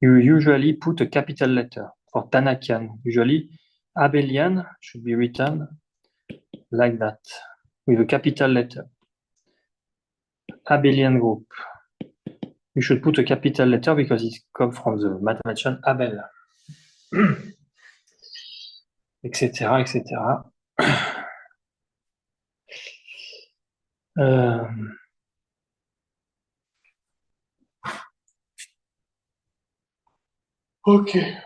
you usually put a capital letter. For Tanakian, usually Abelian should be written like that, with a capital letter. Abelian group. You should put a capital letter because it comes from the mathematician Abel. Etc., etc. Ok.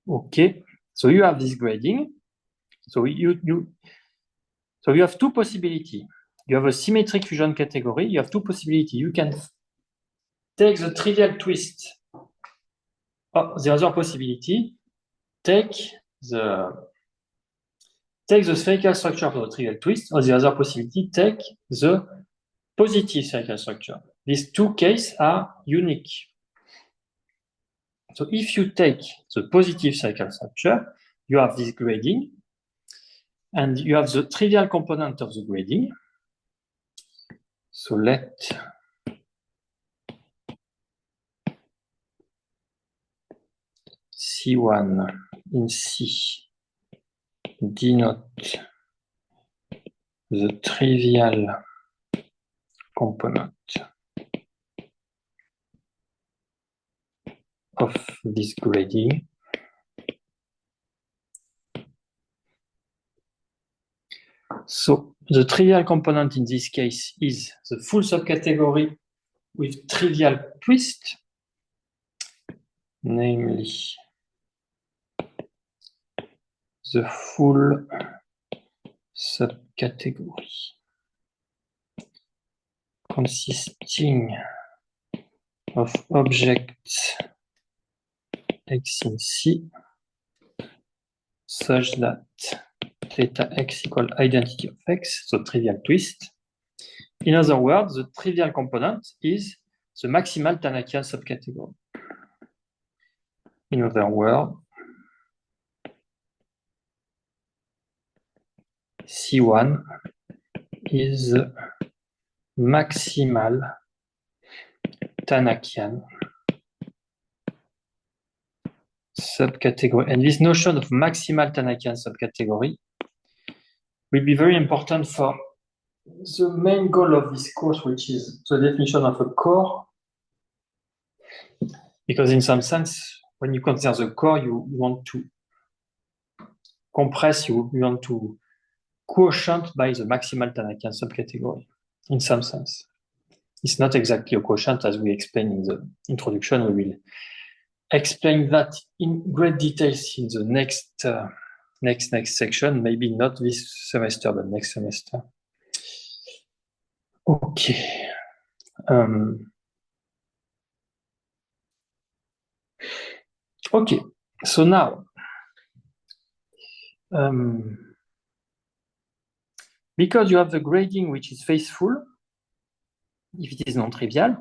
Okay. So you have this grading. So you have two possibilities. You have a symmetric fusion category. You have two possibilities. You can take the trivial twist. Oh, the other possibility, take the spherical structure of the trivial twist, or the other possibility, take the positive spherical structure. These two cases are unique. So if you take the positive spherical structure, you have this grading, and you have the trivial component of the grading. So let C1 in C denote the trivial component of this grading. So the trivial component in this case is the full subcategory with trivial twist, namely the full subcategory consisting of objects x in C such that theta x equal identity of x, so trivial twist. In other words, the trivial component is the maximal Tanakian subcategory. In other words, C1 is the maximal Tanakian subcategory. And this notion of maximal Tanakian subcategory will be very important for the main goal of this course, which is the definition of a core. Because in some sense, when you consider the core, you want to compress, you want to quotient by the maximal Tanakian subcategory, in some sense. It's not exactly a quotient as we explained in the introduction. We will explain that in great details in the next section, maybe not this semester, but next semester. Okay. Okay, so now, because you have the grading which is faithful, if it is non-trivial,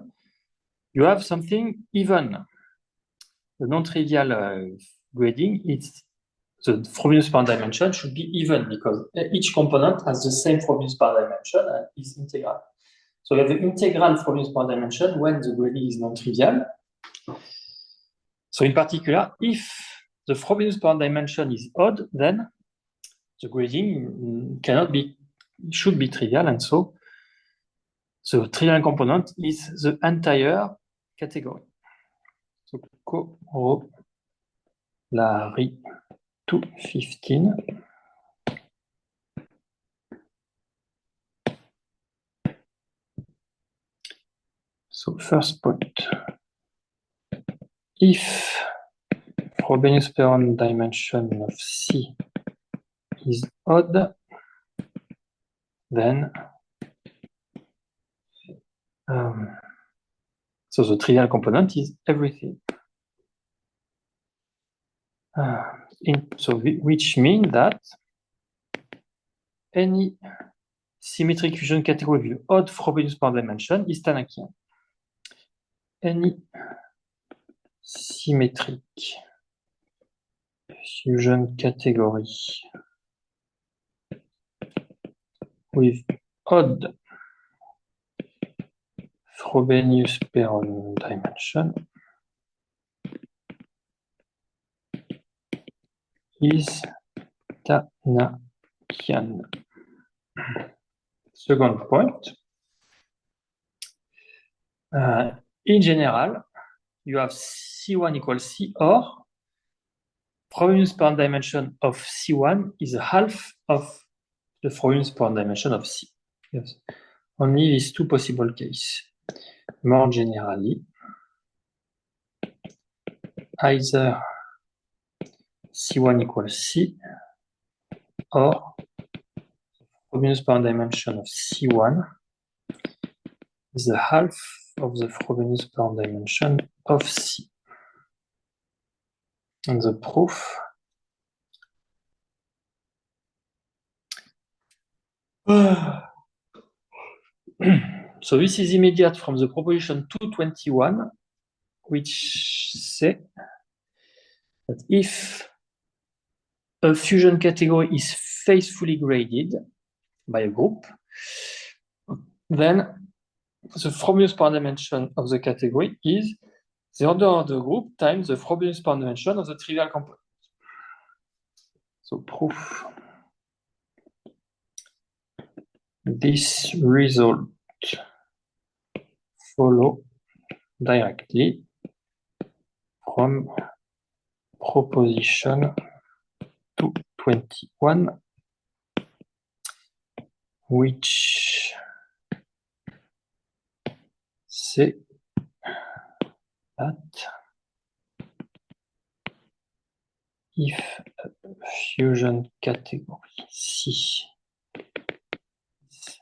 you have something even. The non-trivial grading, it's the Frobenius per dimension should be even because each component has the same Frobenius per dimension and is integral. So you have the integral Frobenius per dimension when the grading is non-trivial. So in particular, if the Frobenius per dimension is odd, then the grading should be trivial, and so the trivial component is the entire category. So corollary 215. So first point, if Frobenius per dimension of C is odd, then so the trivial component is everything. Which means that any symmetric fusion category with odd Frobenius per dimension is Tanakian. Any symmetric fusion category with odd Frobenius per dimension is Tanakian. Second point, in general, you have C1 equals C, or Frobenius per dimension of C1 is a half of the Frobenius per dimension of C. Yes. Only these two possible cases. More generally, either C1 equals C, or Frobenius per dimension of C1 is the half of the Frobenius per dimension of C. And the proof so this is immediate from the proposition 221, which say that if a fusion category is faithfully graded by a group, then the Frobenius per dimension of the category is the order of the group times the Frobenius per dimension of the trivial component. So proof. This result follow directly from proposition 221, which say that if a fusion category C is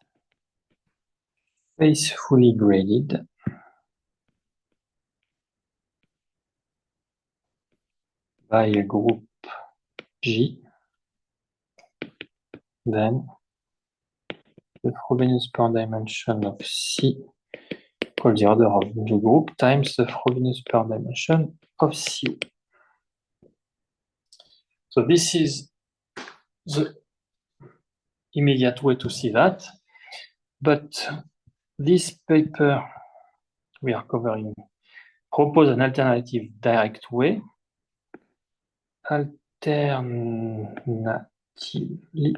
faithfully graded, by a group G, then the Frobenius per dimension of C equals the order of the group times the Frobenius per dimension of C. So this is the immediate way to see that. But this paper we are covering propose an alternative direct way. Alternatively,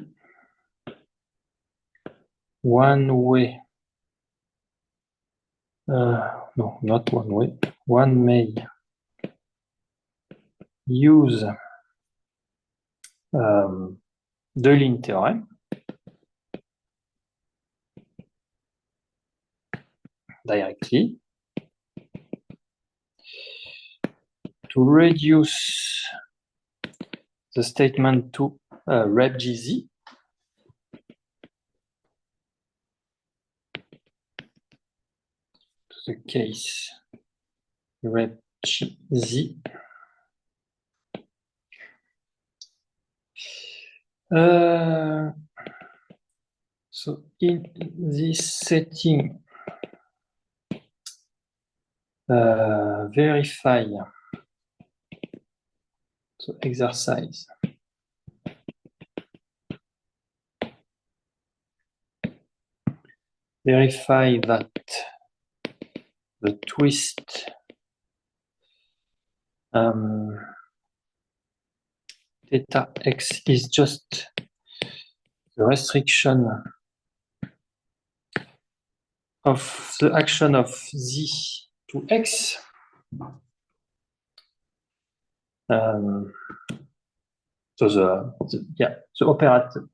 one way, no, not one way, one may use Deligne theorem directly to reduce the statement to repgz. To the case repgz. So in this setting, verify the exercise. Verify that the twist theta x is just the restriction of the action of z to x. So the operator.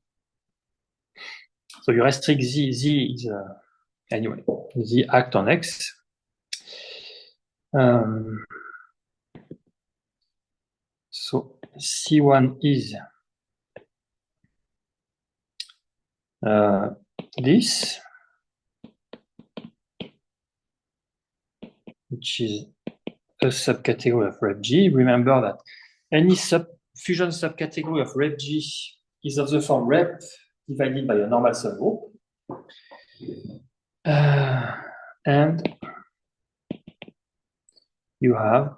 So you restrict z is anyway, z act on x. So C1 is this, which is a subcategory of RepG. Remember that any fusion subcategory of RepG is of the form rep divided by a normal subgroup. And you have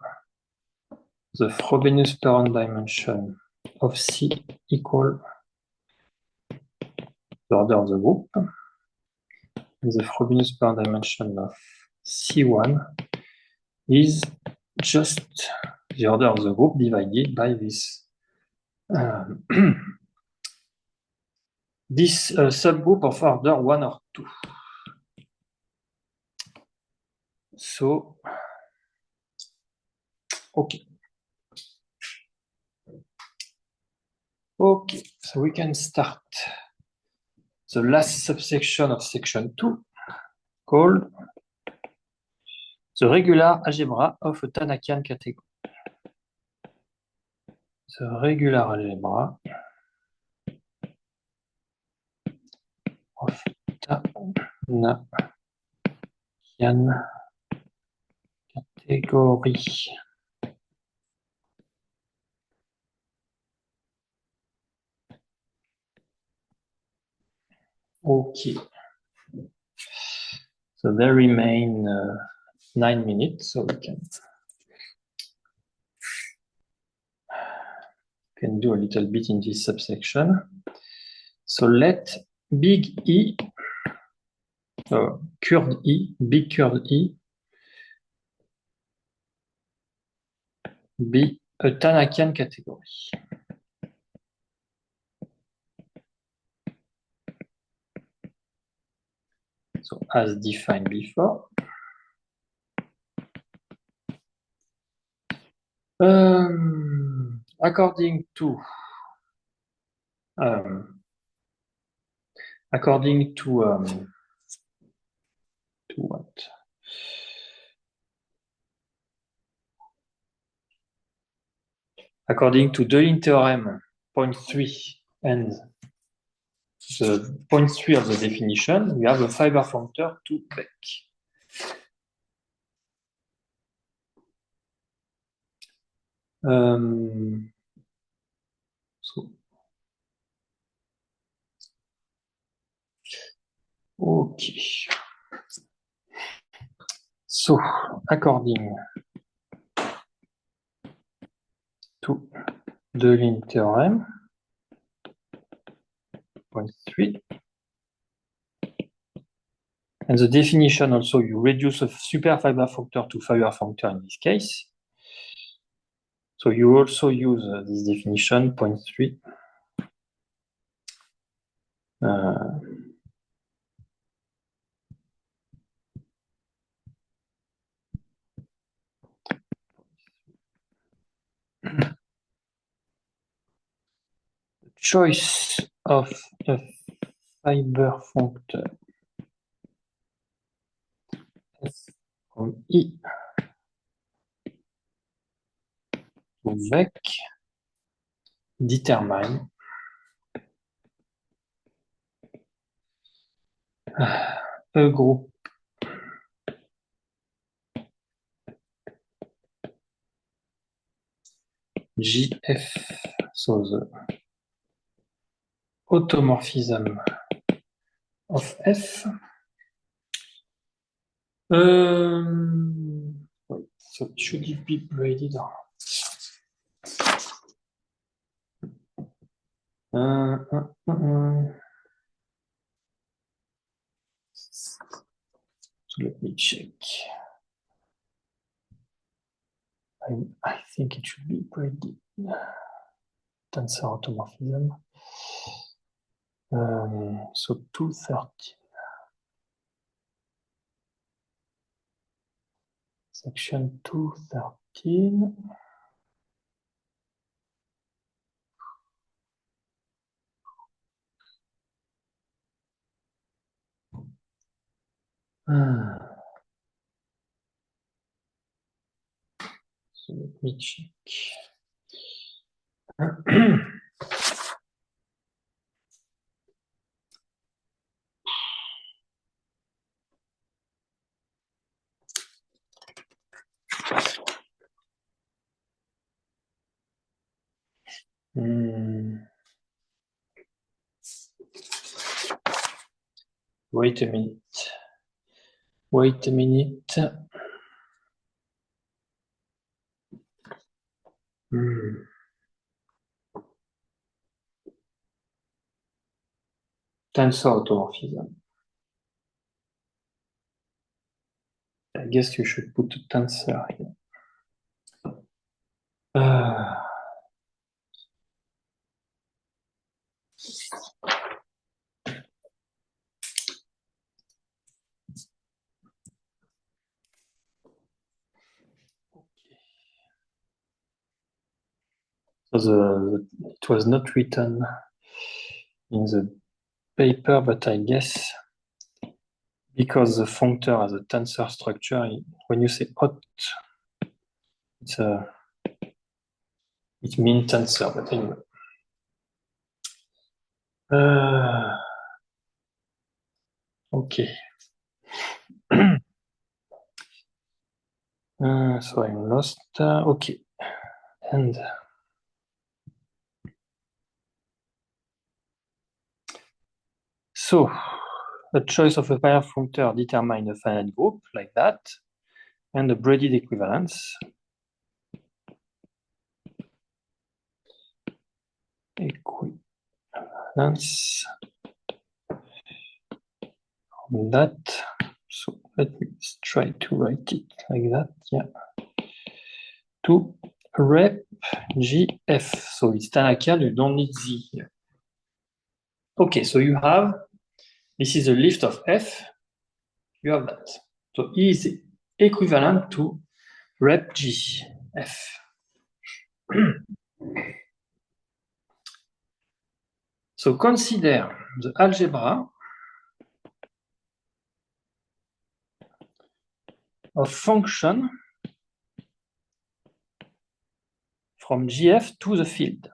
the Frobenius-Perron dimension of C equal the order of the group. And the Frobenius-Perron dimension of C1 is just the order of the group divided by this this subgroup of order 1 or 2. So, okay. Okay, so we can start the last subsection of section 2 called the regular algebra of a Tannakian category. The regular algebra of Tannakian category. Okay. So there remain 9 minutes, so we can do a little bit in this subsection. So let big E, curved E, big curved E, be a Tannakian category. So as defined before. According to what? According to Deligne theorem, point 3 and the point 3 of the definition, we have a fiber functor to Beck. Okay. So, according to Deligne theorem, point 3, and the definition also, you reduce a super fiber functor to fiber functor in this case. So you also use this definition, point 3. Choice of a fiber functor F from E avec determine a group GF, so the automorphism of F. So should it be braided or So let me check. I think it should be braided. Tensor automorphism. So 213. Section 213. So let me check. Wait a minute. Wait a minute. Tensor automorphism. I guess you should put a tensor here. So it was not written in the paper, but I guess because the functor has a tensor structure, when you say hot, it means tensor, but anyway. Okay. So I'm lost. Okay. And so the choice of a pair functor determine a finite group like that, and the braided equivalence. Equivalence from that. So let me try to write it like that. Yeah. To rep GF. So it's Tanaka, you don't need Z here. Okay, so you have, this is a lift of F. You have that. So E is equivalent to rep G, F. So consider the algebra of function from GF to the field.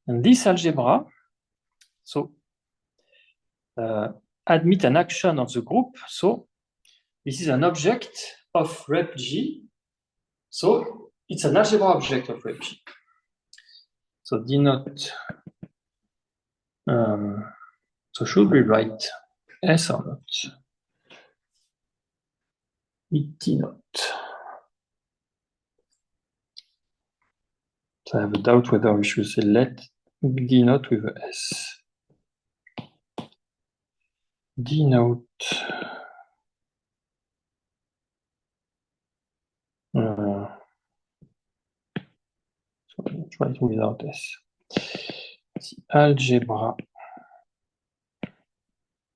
And this algebra, so admit an action of the group. So this is an object of rep G. So it's an algebra object of rep G. So denote, so should we write S or not? It denote. So I have a doubt whether we should say let denote with a S. Denote. So let's write without S. The algebra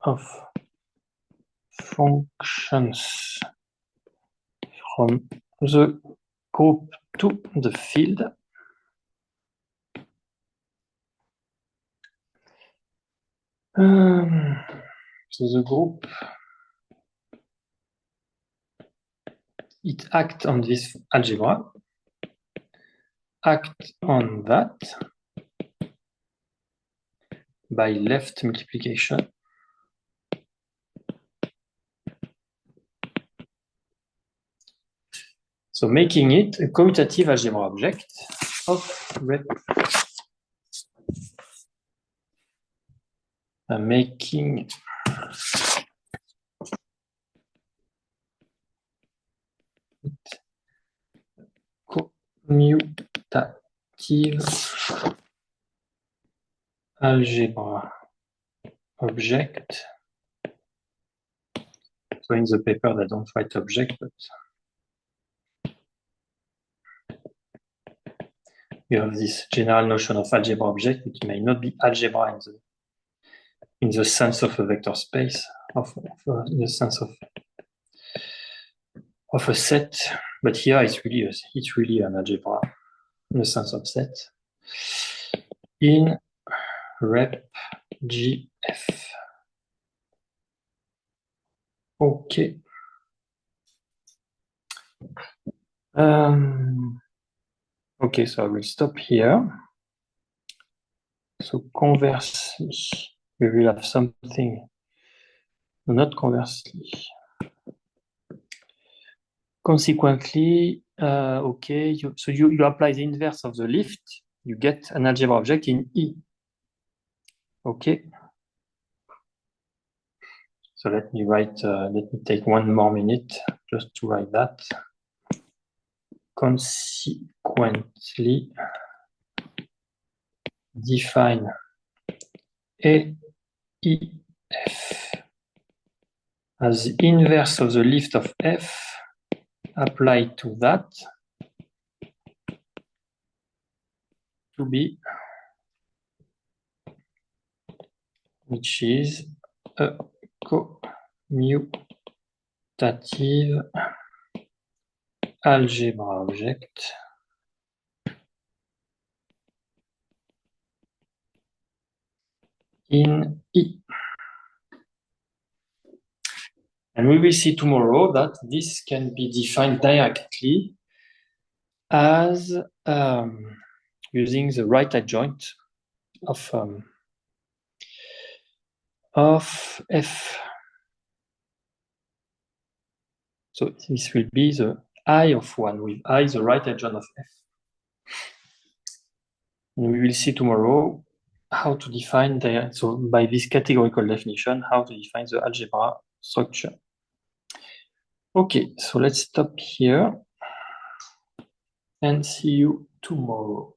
of functions from the group to the field. So the group, it acts on this algebra. act on that by left multiplication. So making it a commutative algebra object of rep. Making it commutative algebra object. So in the paper, they don't write object, but you have this general notion of algebra object, which may not be algebra in the sense of a vector space, in the sense of a set, but here it's really an algebra in the sense of set in rep GF. Okay. Okay, so I will stop here. So conversely, we will have something, not conversely. Consequently, okay, so you apply the inverse of the lift, you get an algebra object in E. Okay. So let me take 1 more minute just to write that. Consequently, define AEF as the inverse of the lift of F applied to that to be, which is a commutative algebra object in E. And we will see tomorrow that this can be defined directly as using the right adjoint of F. So this will be the I of 1 with I the right adjoint of F. And we will see tomorrow how to define so by this categorical definition, how to define the algebra structure. Okay, so let's stop here and see you tomorrow.